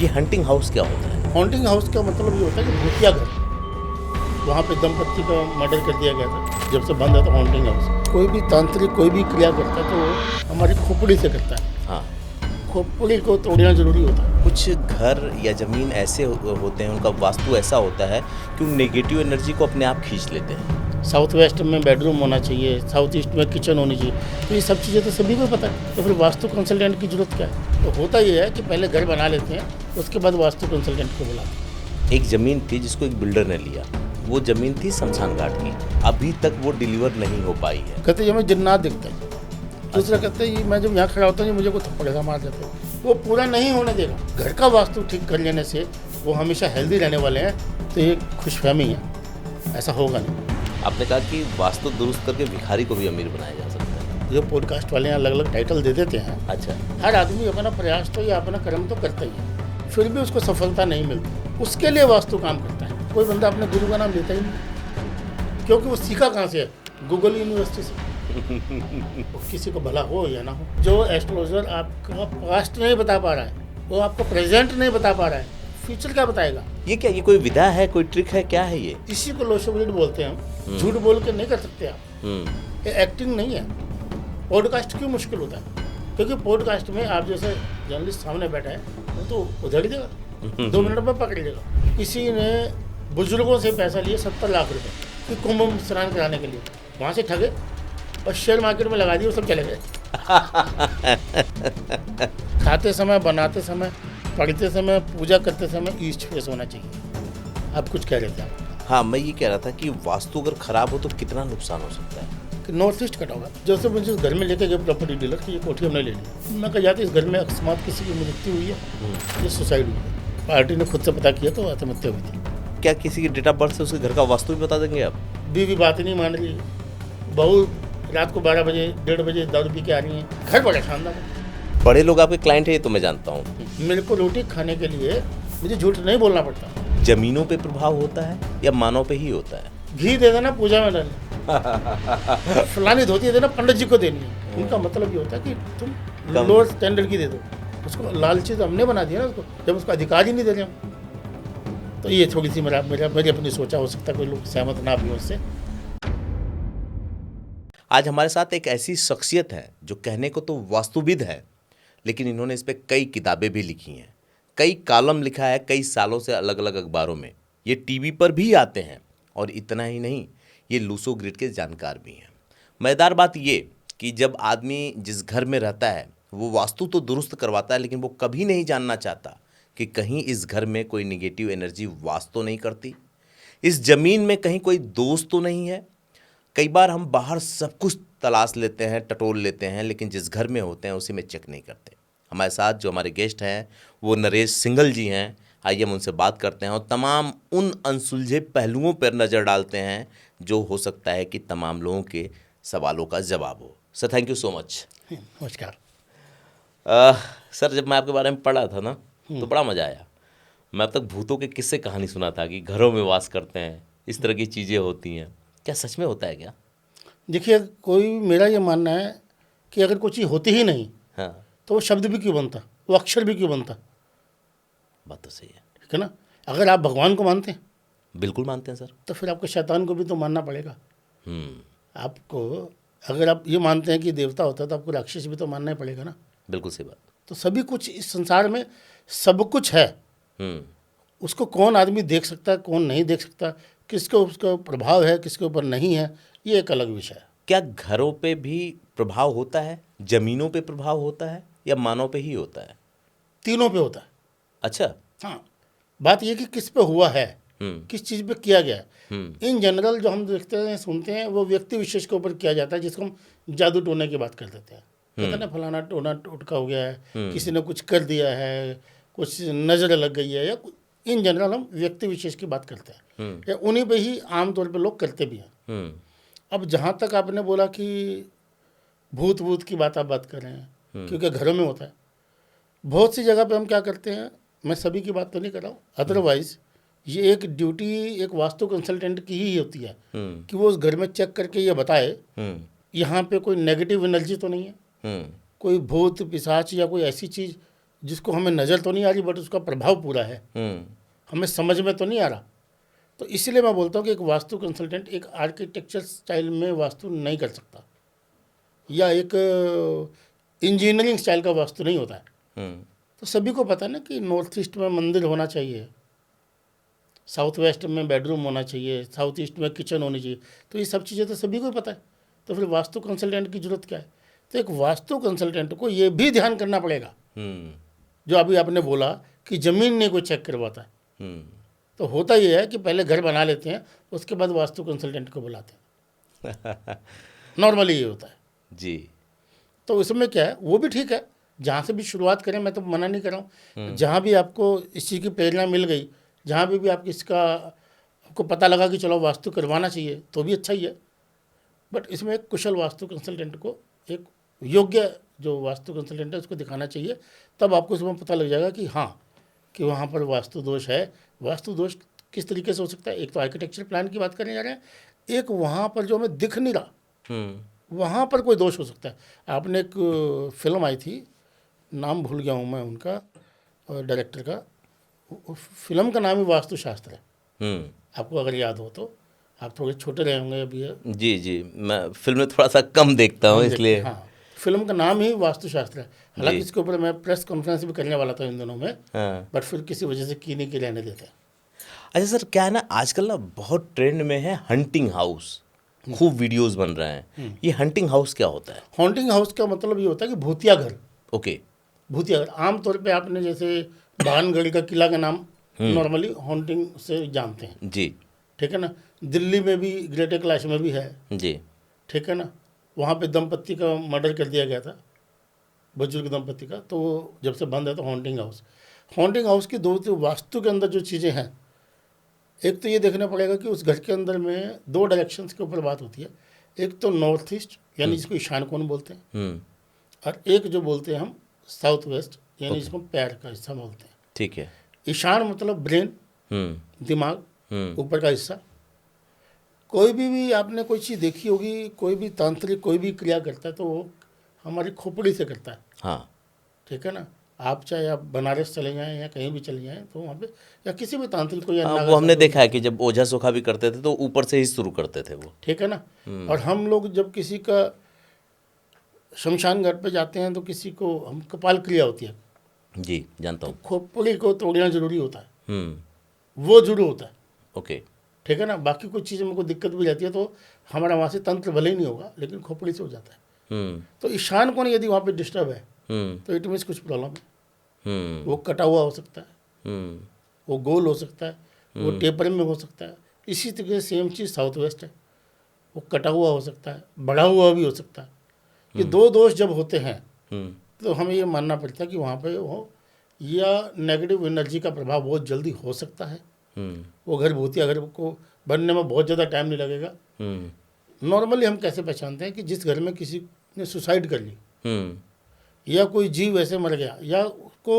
ये hunting house क्या होता है? हॉन्टिंग हाउस का मतलब ये होता है कि भूतिया घर। वहाँ पे दंपत्ति का मर्डर कर दिया गया था, जब से बंद है तो हॉन्टिंग हाउस। कोई भी तांत्रिक कोई भी क्रिया करता है तो वो हमारी खोपड़ी से करता है। हाँ, खोपड़ी को तोड़ना जरूरी होता है। कुछ घर या ज़मीन ऐसे होते हैं, उनका वास्तु ऐसा होता है कि वो नेगेटिव एनर्जी को अपने आप खींच लेते हैं। साउथ वेस्ट में बेडरूम होना चाहिए, साउथ ईस्ट में किचन होनी चाहिए, तो ये सब चीज़ें तो सभी को पता है। तो फिर वास्तु कंसल्टेंट की जरूरत क्या है? तो होता ये है कि पहले घर बना लेते हैं, उसके बाद वास्तु कंसल्टेंट को बुलाते हैं। एक ज़मीन थी जिसको एक बिल्डर ने लिया, वो ज़मीन थी शमशान घाट की, अभी तक वो डिलीवर नहीं हो पाई है। कहते हैं हमें जन्नत दिखता है। दूसरा कहते हैं मैं जब यहाँ खड़ा होता हूँ मुझे को थप्पड़ सा मार देते हैं। वो पूरा नहीं होने देगा। घर का वास्तु ठीक कर लेने से वो हमेशा हेल्दी रहने वाले हैं, तो ये खुशफहमी है, ऐसा होगा नहीं। आपने कहा कि वास्तु दुरुस्त करके भिखारी को भी अमीर बनाया जा सकता है। जो पॉडकास्ट वाले अलग अलग टाइटल दे देते हैं, अच्छा, हर आदमी अपना प्रयास तो या अपना कर्म तो करता ही है, फिर भी उसको सफलता नहीं मिलती। उसके लिए वास्तु काम करता है। कोई बंदा अपने गुरु का नाम लेता ही नहीं, क्योंकि वो सीखा कहाँ से है? गूगल यूनिवर्सिटी से। किसी को भला हो या ना हो, जो एस्ट्रोलॉजर आपका पास्ट नहीं बता पा रहा है, वो आपको प्रेजेंट नहीं बता पा रहा है, फ्यूचर क्या बताएगा? ये क्या, ये कोई विधा है, कोई ट्रिक है, क्या है ये? इसी को लोशोविड बोलते हैं हम। झूठ बोल के नहीं कर सकते आप, ये एक्टिंग नहीं है। पॉडकास्ट क्यों मुश्किल होता है? क्योंकि पॉडकास्ट में आप जैसे जर्नलिस्ट सामने बैठा है, वो तो उधड़ ही देगा, 2 मिनट में पकड़ लेगा। किसी ने बुजुर्गों से पैसा लिए 70 लाख रुपए कि कुंभ स्नान कराने के लिए, वहाँ से ठगे और शेयर मार्केट में लगा दिए, वो सब चले गए। खाते समय, बनाते समय, पढ़ते समय, पूजा करते समय ईस्ट फेस होना चाहिए। आप कुछ कह रहे थे आप? हाँ, मैं ये कह रहा था कि वास्तु अगर खराब हो तो कितना नुकसान हो सकता है? कि नॉर्थ ईस्ट कटा होगा। जैसे मुझे इस घर में लेके गए प्रॉपर्टी डीलर कि ये कोठी हमने ले ली, मैं कहा जाते इस घर में अकस्मात किसी की मृत्यु हुई है, ये सुसाइड हुई है। पार्टी ने खुद से पता किया तो आत्महत्या हुई थी। क्या किसी की डेट ऑफ बर्थ से उसके घर का वास्तु भी बता देंगे आप? बीवी बात ही नहीं मान रही, बहू रात को 12 बजे 1:30 बजे दारू पी के आ रही है। घर बड़ा शानदार है। बड़े लोग आपके क्लाइंट है, ये तो मैं जानता हूँ। मेरे को रोटी खाने के लिए मुझे झूठ नहीं बोलना पड़ता। जमीनों पे प्रभाव होता है या मानव पे ही होता है? घी दे देना पूजा में डालना, फलानी धोती दे देना पंडित जी को देनी है। उनका मतलब ये होता है कि तुम लोअर स्टैंडर्ड की दे दो। उसको लालची तो हमने बना दिया ना उसको, जब उसको अधिकार ही नहीं दे रहे हम। तो ये थोड़ी सी मेरी अपनी सोचा, हो सकता है कोई लोग सहमत ना भी हो उससे। आज हमारे साथ एक ऐसी शख्सियत है जो कहने को तो वास्तुविद है, लेकिन इन्होंने इस पर कई किताबें भी लिखी हैं, कई कॉलम लिखा है कई सालों से अलग अलग अखबारों में। ये टीवी पर भी आते हैं, और इतना ही नहीं, ये लूसो ग्रिड के जानकार भी हैं। मज़ेदार बात ये कि जब आदमी जिस घर में रहता है वो वास्तु तो दुरुस्त करवाता है, लेकिन वो कभी नहीं जानना चाहता कि कहीं इस घर में कोई निगेटिव एनर्जी वास तो नहीं करती, इस ज़मीन में कहीं कोई दोस्त तो नहीं है। कई बार हम बाहर सब कुछ तलाश लेते हैं, टटोल लेते हैं, लेकिन जिस घर में होते हैं उसी में चेक नहीं करते। हमारे साथ जो हमारे गेस्ट हैं वो नरेश सिंघल जी हैं। आइए हम उनसे बात करते हैं और तमाम उन अनसुलझे पहलुओं पर नज़र डालते हैं जो हो सकता है कि तमाम लोगों के सवालों का जवाब हो। Sir, thank you so much. नमस्कार। सर, जब मैं आपके बारे में पढ़ा था ना तो बड़ा मज़ा आया। मैं अब तक भूतों के किस्से कहानी सुना था कि घरों में वास करते हैं, इस तरह की चीज़ें होती हैं। क्या सच में होता है क्या? देखिए, कोई मेरा ये मानना है कि अगर कोई चीज़ होती ही नहीं, हाँ, तो वो शब्द भी क्यों बनता, वो अक्षर भी क्यों बनता? बात तो सही है। ठीक है ना? अगर आप भगवान को मानते हैं बिल्कुल मानते हैं सर। तो फिर आपको शैतान को भी तो मानना पड़ेगा। आपको अगर आप ये मानते हैं कि देवता होता है तो आपको राक्षस भी तो मानना ही पड़ेगा ना। बिल्कुल सही बात। तो सभी कुछ इस संसार में सब कुछ है। उसको कौन आदमी देख सकता है, कौन नहीं देख सकता, किसके उसका प्रभाव है, किसके ऊपर नहीं है, ये एक अलग विषय है। क्या घरों पे भी प्रभाव होता है, जमीनों पे प्रभाव होता है, या मानव पे ही होता है? तीनों पे होता है। अच्छा। हाँ, बात ये कि किस पे हुआ है, किस चीज़ पे किया गया है। इन जनरल जो हम देखते हैं सुनते हैं वो व्यक्ति विशेष के ऊपर किया जाता है, जिसको हम जादू टोने की बात कर देते हैं। कहते हैं ना फलाना टोना टोटका हो गया है, किसी ने कुछ कर दिया है, कुछ नज़र लग गई है, या इन जनरल हम व्यक्ति विशेष की बात करते हैं, या उन्हीं पे ही आमतौर पे लोग करते भी हैं। अब जहाँ तक आपने बोला कि भूत भूत की बात आप बात कर रहे हैं, क्योंकि घरों में होता है। बहुत सी जगह पे हम क्या करते हैं, मैं सभी की बात तो नहीं कर रहा हूँ, अदरवाइज ये एक ड्यूटी एक वास्तु कंसल्टेंट की ही होती है कि वो उस घर में चेक करके ये बताए यहाँ पे कोई नेगेटिव एनर्जी तो नहीं है, कोई भूत पिशाच या कोई ऐसी चीज़ जिसको हमें नज़र तो नहीं आ रही बट उसका प्रभाव पूरा है, हमें समझ में तो नहीं आ रहा। तो इसीलिए मैं बोलता हूँ कि एक वास्तु कंसल्टेंट एक आर्किटेक्चर स्टाइल में वास्तु नहीं कर सकता, या एक इंजीनियरिंग स्टाइल का वास्तु नहीं होता है। तो सभी को पता है ना कि नॉर्थ ईस्ट में मंदिर होना चाहिए, साउथ वेस्ट में बेडरूम होना चाहिए, साउथ ईस्ट में किचन होनी चाहिए। तो ये सब चीज़ें तो सभी को पता है, तो फिर वास्तु कंसल्टेंट की जरूरत क्या है? तो एक वास्तु कंसल्टेंट को ये भी ध्यान करना पड़ेगा, जो अभी आपने बोला कि ज़मीन नहीं कोई चेक करवाता है। तो होता ये है कि पहले घर बना लेते हैं, उसके बाद वास्तु कंसल्टेंट को बुलाते हैं। नॉर्मली ये होता है जी। तो उसमें क्या है, वो भी ठीक है, जहाँ से भी शुरुआत करें, मैं तो मना नहीं कर रहा हूँ। जहाँ भी आपको इस चीज़ की प्रेरणा मिल गई, जहाँ भी आप इसका आपको पता लगा कि चलो वास्तु करवाना चाहिए, तो भी अच्छा ही है। बट इसमें एक कुशल वास्तु कंसल्टेंट को, एक योग्य जो वास्तु कंसल्टेंट है उसको दिखाना चाहिए, तब आपको इसमें पता लग जाएगा कि हाँ, कि वहाँ पर वास्तु दोष है। वास्तु दोष किस तरीके से हो सकता है? एक तो आर्किटेक्चर प्लान की बात करने जा रहे हैं, एक वहाँ पर जो हमें दिख नहीं रहा, वहाँ पर कोई दोष हो सकता है। आपने एक फिल्म आई थी, नाम भूल गया हूँ मैं उनका, डायरेक्टर का, फिल्म का नाम ही वास्तुशास्त्र है। आपको अगर याद हो तो, आप थोड़े छोटे रहे होंगे अभी। जी जी, मैं फिल्में थोड़ा सा कम देखता हूँ इसलिए। हाँ, फिल्म का नाम ही वास्तुशास्त्र है। हालांकि इसके ऊपर मैं प्रेस कॉन्फ्रेंस भी करने वाला था इन दिनों में, बट फिर किसी वजह से की नहीं की रहने देते। अच्छा सर, क्या है ना, आजकल ना बहुत ट्रेंड में है हंटिंग हाउस, खूब वीडियोस बन रहे हैं। ये हंटिंग हाउस क्या होता है? हॉन्टिंग हाउस का मतलब ये होता है कि भूतिया घर। ओके। भूतिया घर आमतौर पे आपने जैसे भानगढ़ी का किला का नाम नॉर्मली हॉन्टिंग से जानते हैं जी, ठीक है ना। दिल्ली में भी ग्रेटर कैलाश में भी है जी, ठीक है ना। वहाँ पे दंपत्ति का मर्डर कर दिया गया था, बुजुर्ग दंपत्ति का, तो वो जब से बंद है तो हॉन्टिंग हाउस। हॉन्टिंग हाउस की दो वास्तु के अंदर जो चीज़ें हैं, एक तो ये देखना पड़ेगा कि उस घर के अंदर में दो डायरेक्शंस के ऊपर बात होती है। एक तो नॉर्थ ईस्ट यानी जिसको ईशान कोण बोलते हैं, और एक जो बोलते हैं हम साउथ वेस्ट यानी जिसको पैर का हिस्सा बोलते हैं। ठीक है। ईशान मतलब ब्रेन, दिमाग, ऊपर का हिस्सा। कोई भी आपने कोई चीज़ देखी होगी, कोई भी तांत्रिक कोई भी क्रिया करता है तो वो हमारी खोपड़ी से करता है। हाँ, ठीक है ना। आप चाहे आप बनारस चले जाएं या कहीं भी चले जाएं तो वहाँ पे या किसी भी तांत्रिक को या वो हमने देखा है कि जब ओझा सोखा भी करते थे तो ऊपर से ही शुरू करते थे वो। ठीक है ना। और हम लोग जब किसी का शमशान घाट पे जाते हैं तो किसी को हम कपाल क्रिया होती है, जी जानता हूँ। खोपड़ी को तोड़ना जरूरी होता है, वो जरूरी होता है। ओके। ठीक है ना। बाकी कुछ चीज़ें में कोई दिक्कत भी रहती है तो हमारा वहाँ से तंत्र भले ही नहीं होगा लेकिन खोपड़ी से हो जाता है। तो ईशान कोण यदि वहाँ पे डिस्टर्ब है तो इट मीन्स कुछ प्रॉब्लम है। वो कटा हुआ हो सकता है, वो गोल हो सकता है, वो टेपर में हो सकता है। इसी तरीके से सेम चीज़ साउथ वेस्ट है, वो कटा हुआ हो सकता है, बढ़ा हुआ भी हो सकता है। ये दो दोष जब होते हैं तो हमें ये मानना पड़ता है कि वहाँ पे वो या नेगेटिव एनर्जी का प्रभाव बहुत जल्दी हो सकता है। वो घर भूतिया घर को बनने में बहुत ज़्यादा टाइम नहीं लगेगा। नॉर्मली हम कैसे पहचानते हैं कि जिस घर में किसी ने सुसाइड कर ली या कोई जीव ऐसे मर गया या उसको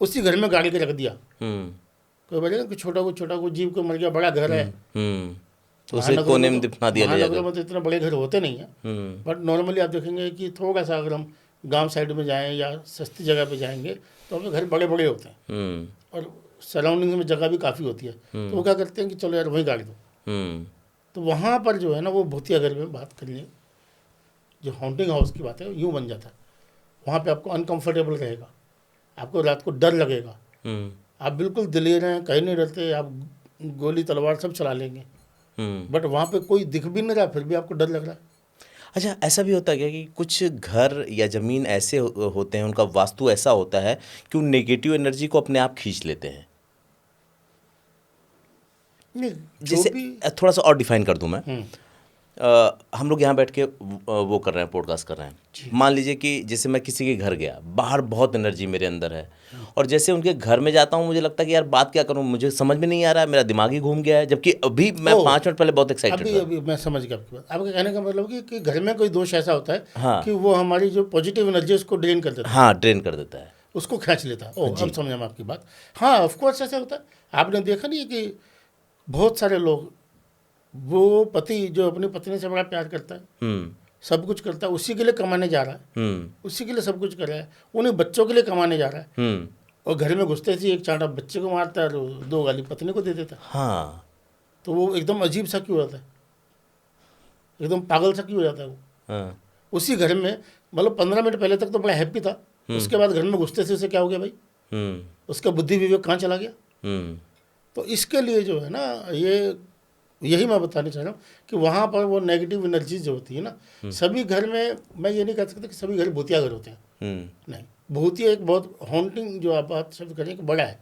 उसी घर में गाड़ के रख दिया, कोई बोलेगा कि छोटा को जीव को मर गया, बड़ा घर है तो उसे कोने में दफना दिया जाएगा। महानगरों में तो इतने बड़े घर होते नहीं हैं, बट नॉर्मली आप देखेंगे कि थोड़ा सा अगर हम गांव साइड में जाएं या सस्ती जगह पे जाएंगे तो हमें घर बड़े बड़े होते हैं और सराउंडिंग में जगह भी काफ़ी होती है। तो वो क्या करते हैं कि चलो यार वहीं गाड़ दो। तो वहाँ पर जो है ना वो भूतिया घर में बात करिए, जो हॉन्टिंग हाउस की बात है यूँ बन जाता है। वहाँ पे आपको अनकंफर्टेबल रहेगा, आपको रात को डर लगेगा, आप बिल्कुल दिलेर हैं, कहीं नहीं रहते, आप गोली तलवार सब चला लेंगे, बट वहाँ पे कोई दिख भी नहीं रहा फिर भी आपको डर लग रहा है। अच्छा, ऐसा भी होता है क्या कि कुछ घर या ज़मीन ऐसे होते हैं, उनका वास्तु ऐसा होता है कि वो नेगेटिव एनर्जी को अपने आप खींच लेते हैं? जैसे थोड़ा सा और डिफाइन कर दूं मैं। हम लोग यहाँ बैठ के वो कर रहे हैं, पॉडकास्ट कर रहे हैं। मान लीजिए कि जैसे मैं किसी के घर गया, बाहर बहुत एनर्जी मेरे अंदर है, और जैसे उनके घर में जाता हूँ मुझे लगता है कि यार बात क्या करूँ, मुझे समझ में नहीं आ रहा है, मेरा दिमाग ही घूम गया है, जबकि अभी मैं 5 मिनट पहले बहुत एक्साइटेड था। अभी मैं समझ गया आपकी बात। आपके कहने का मतलब कि घर में कोई दोष ऐसा होता है कि वो हमारी जो पॉजिटिव एनर्जी है उसको ड्रेन कर देता है। हाँ, ड्रेन कर देता है, उसको खींच लेता है। अब समझा मैं आपकी बात। हाँ, ऑफकोर्स ऐसा होता है। आपने देखा नहीं कि बहुत सारे लोग, वो पति जो अपनी पत्नी से बड़ा प्यार करता है, सब कुछ करता है, उसी के लिए कमाने जा रहा है, उसी के लिए सब कुछ कर रहा है, उन्हीं बच्चों के लिए कमाने जा रहा है। और घर में घुसते ही एक चांटा बच्चे को मारता है और 2 गाली पत्नी को दे देता है। हाँ। तो वो एकदम अजीब सा क्यों होता है, एकदम पागल सा क्यों हो जाता है वो। हाँ। उसी घर में मतलब 15 मिनट पहले तक तो बड़ा हैप्पी था, उसके बाद घर में घुसते से उसे क्या हो गया भाई, उसका बुद्धि विवेक कहाँ चला गया। तो इसके लिए जो है ना, यही मैं बताना चाह रहा हूँ कि वहाँ पर वो नेगेटिव एनर्जी जो होती है ना, सभी घर में, मैं ये नहीं कह सकता कि सभी घर भूतिया घर होते हैं, नहीं, भूतिया एक बहुत हॉन्टिंग जो आप बात शब्द करें कि बड़ा है,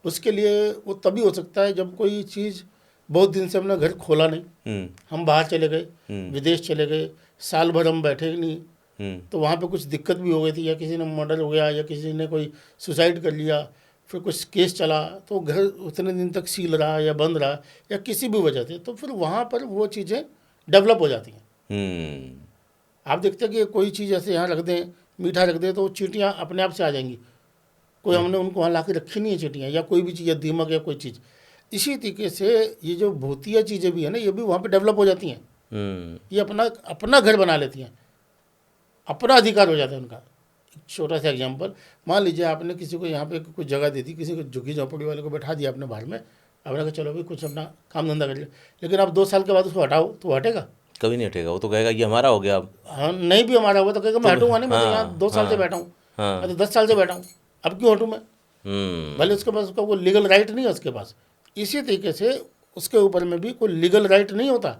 उसके लिए वो तभी हो सकता है जब कोई चीज़ बहुत दिन से हमने घर खोला नहीं, हम बाहर चले गए, विदेश चले गए, साल भर हम बैठे नहीं, तो वहाँ पे कुछ दिक्कत भी हो गई थी, या किसी ने मर्डर हो गया, या किसी ने कोई सुसाइड कर लिया, फिर कुछ केस चला, तो घर उतने दिन तक सील रहा या बंद रहा, या किसी भी वजह से, तो फिर वहाँ पर वो चीज़ें डेवलप हो जाती हैं। आप देखते हैं कि कोई चीज़ ऐसे यहाँ रख दें, मीठा रख दें, तो चींटियाँ अपने आप से आ जाएंगी, कोई हमने उनको वहाँ ला के रखी नहीं है चींटियाँ, या कोई भी चीज़, या दीमक या कोई चीज़। इसी तरीके से ये जो भूतिया चीज़ें भी है ना, ये भी वहाँ पे डेवलप हो जाती हैं, ये अपना घर बना लेती हैं, अपना अधिकार हो जाता है उनका। एक छोटा सा एग्जांपल, मान लीजिए आपने किसी को यहाँ पे कुछ जगह दे दी, किसी को झुग्गी झोंपड़ी वाले को बैठा दिया अपने बाहर में, आपने कहा चलो भाई कुछ अपना काम धंधा कर लिया, लेकिन आप 2 साल के बाद उसको हटाओ तो हटेगा? कभी नहीं हटेगा, वो तो कहेगा ये हमारा हो गया अब। हाँ, नहीं भी हमारा हुआ तो कहेगा मैं हटूंगा नहीं, मैं तो यहाँ 2 साल से बैठा हूँ, मैं तो 10 साल से बैठा हूँ, अब क्यों हटूँ मैं? भले उसके पास उसका कोई लीगल राइट नहीं है उसके पास। इसी तरीके से उसके ऊपर में भी कोई लीगल राइट नहीं होता,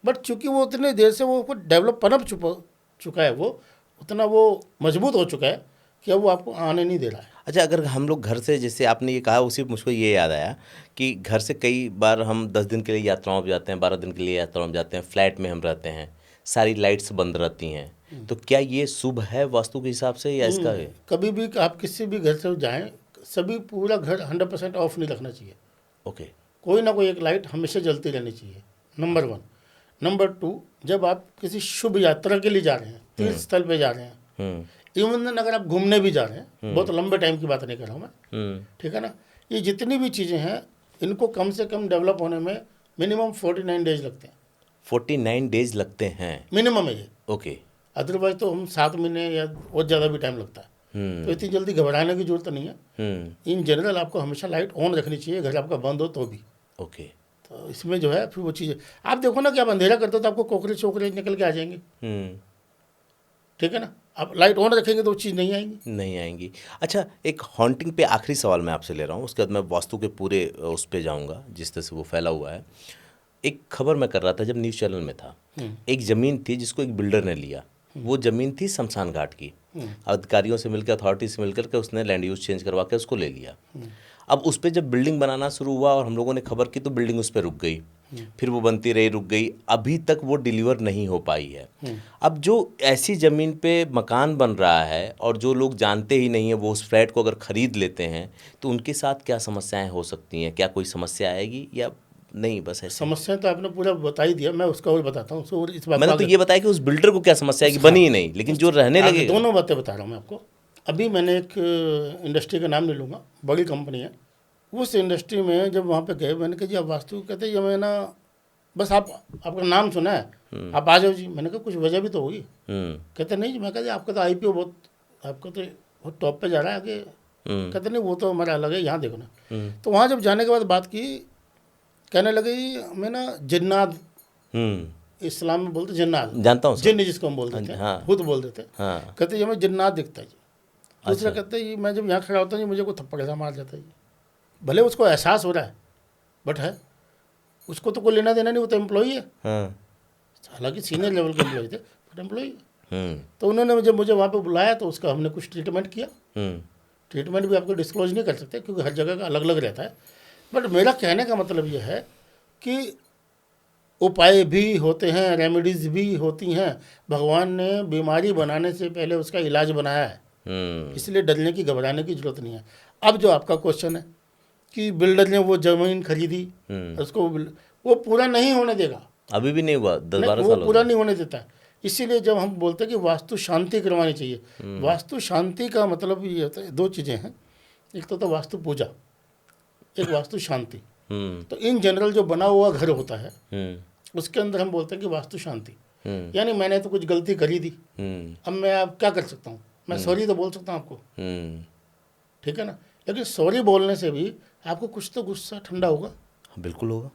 बट चूंकि वो उतने देर से वो डेवलप पनप चुका है, वो उतना वो मजबूत हो चुका है कि अब वो आपको आने नहीं दे रहा है। अच्छा, अगर हम लोग घर से, जैसे आपने ये कहा, उसी मुझको ये याद आया कि घर से कई बार हम 10 दिन के लिए यात्राओं पर जाते हैं, 12 दिन के लिए यात्राओं में जाते हैं, फ्लैट में हम रहते हैं, सारी लाइट्स बंद रहती हैं, तो क्या ये शुभ है वास्तु के हिसाब से, या इसका है? कभी भी आप किसी भी घर से जाएं, सभी पूरा घर 100% ऑफ नहीं रखना चाहिए। ओके। कोई ना कोई एक लाइट हमेशा जलती रहनी चाहिए, नंबर 1। नंबर 2, जब आप किसी शुभ यात्रा के लिए जा रहे हैं, तीर्थ स्थल पे जा रहे हैं, इवन अगर आप घूमने भी जा रहे हैं, बहुत लंबे टाइम की बात नहीं कर रहा हूँ मैं, ठीक है ना, ये जितनी भी चीज़ें हैं इनको कम से कम डेवलप होने में मिनिमम 49 डेज लगते हैं। 49 डेज लगते हैं मिनिमम है ये। ओके। अदरवाइज तो हम 7 महीने या और ज़्यादा भी टाइम लगता है। तो इतनी जल्दी घबराने की जरूरत नहीं है। इन जनरल आपको हमेशा लाइट ऑन रखनी चाहिए, घर आपका बंद हो तो भी। ओके। तो इसमें जो है फिर वो चीज़ें आप देखो ना कि आप अंधेरा करते हो तो आपको कॉकरोच वोकरोच निकल के आ जाएंगे, ठीक है ना। आप लाइट ऑन रखेंगे तो वो चीज़ नहीं आएंगी। अच्छा, एक हॉन्टिंग पे आखिरी सवाल मैं आपसे ले रहा हूँ, उसके बाद मैं वास्तु के पूरे उस पे जाऊँगा जिस तरह से वो फैला हुआ है। एक खबर मैं कर रहा था जब न्यूज़ चैनल में था, एक ज़मीन थी जिसको एक बिल्डर ने लिया, वो ज़मीन थी शमशान घाट की, अधिकारियों से मिलकर, अथॉरिटी से मिलकर के उसने लैंड यूज चेंज करवा के उसको ले लिया। अब उस पर जब बिल्डिंग बनाना शुरू हुआ और हम लोगों ने खबर की तो बिल्डिंग उस पर रुक गई, फिर वो बनती रही, रुक गई, अभी तक वो डिलीवर नहीं हो पाई है। अब जो ऐसी ज़मीन पे मकान बन रहा है और जो लोग जानते ही नहीं है वो उस फ्लैट को अगर ख़रीद लेते हैं तो उनके साथ क्या समस्याएं हो सकती हैं? क्या कोई समस्या आएगी या नहीं? बस ऐसे समस्या तो आपने पूरा बता ही दिया, मैं उसका और बताता हूँ। और इस बात मैंने तो ये बताया कि उस बिल्डर को क्या समस्या है कि बनी ही नहीं, लेकिन जो रहने लगे। दोनों बातें बता रहा हूँ मैं आपको। अभी मैंने एक इंडस्ट्री का नाम नहीं लूँगा, बड़ी कंपनी है, उस इंडस्ट्री में जब वहाँ पे गए, मैंने कहा जी आप वास्तु, कहते ये मैं ना बस आपका नाम सुना है, आप आ जाओ जी। मैंने कहा कुछ वजह भी तो होगी। कहते नहीं जी। मैं कहते आपका तो IPO बहुत, आपका तो बहुत टॉप पे जा रहा है आगे। कहते नहीं वो तो हमारा अलग है, यहाँ देखो ना। तो वहाँ जब जाने के बाद बात की, कहने लगे मैं ना जिन्नात, इस्लाम में बोलते जिन्नात, जानता हूँ, जिन्न जिसको हम बोल देते हैं, खुद बोल देते हैं। कहते ये मैं जिन्नात दिखता है जी। दूसरा कहते हैं मैं जब यहाँ खड़ा होता हूँ मुझे कोई थप्पड़ सा मार जाता है जी। भले उसको एहसास हो रहा है बट है, उसको तो कोई लेना देना नहीं, वो तो एम्प्लॉई है। हालांकि सीनियर लेवल के एम्प्लॉय थे बट एम्प्लॉई है। तो उन्होंने जब मुझे वहाँ पे बुलाया तो उसका हमने कुछ ट्रीटमेंट किया। ट्रीटमेंट भी आपको डिस्क्लोज नहीं कर सकते क्योंकि हर जगह का अलग अलग रहता है। बट मेरा कहने का मतलब ये है कि उपाय भी होते हैं, रेमेडीज़ भी होती हैं। भगवान ने बीमारी बनाने से पहले उसका इलाज बनाया है, इसलिए डरने की, घबराने की जरूरत नहीं है। अब जो आपका क्वेश्चन है कि बिल्डर ने वो ज़मीन खरीदी, उसको वो पूरा नहीं होने देगा, अभी भी नहीं हुआ, 10-12 साल पूरा नहीं होने देता है। इसीलिए जब हम बोलते हैं कि वास्तु शांति करवानी चाहिए, वास्तु शांति का मतलब ये होता है, 2 चीज़ें हैं, एक तो वास्तु पूजा, एक वास्तु शांति। तो इन जनरल जो बना हुआ घर होता है उसके अंदर हम बोलते हैं कि वास्तु शांति। यानी मैंने तो कुछ गलती करी थी, अब मैं अब क्या कर सकता हूँ, मैं सॉरी तो बोल सकता हूँ आपको, ठीक है ना। लेकिन सॉरी बोलने से भी आपको कुछ तो गुस्सा ठंडा होगा, बिल्कुल होगा,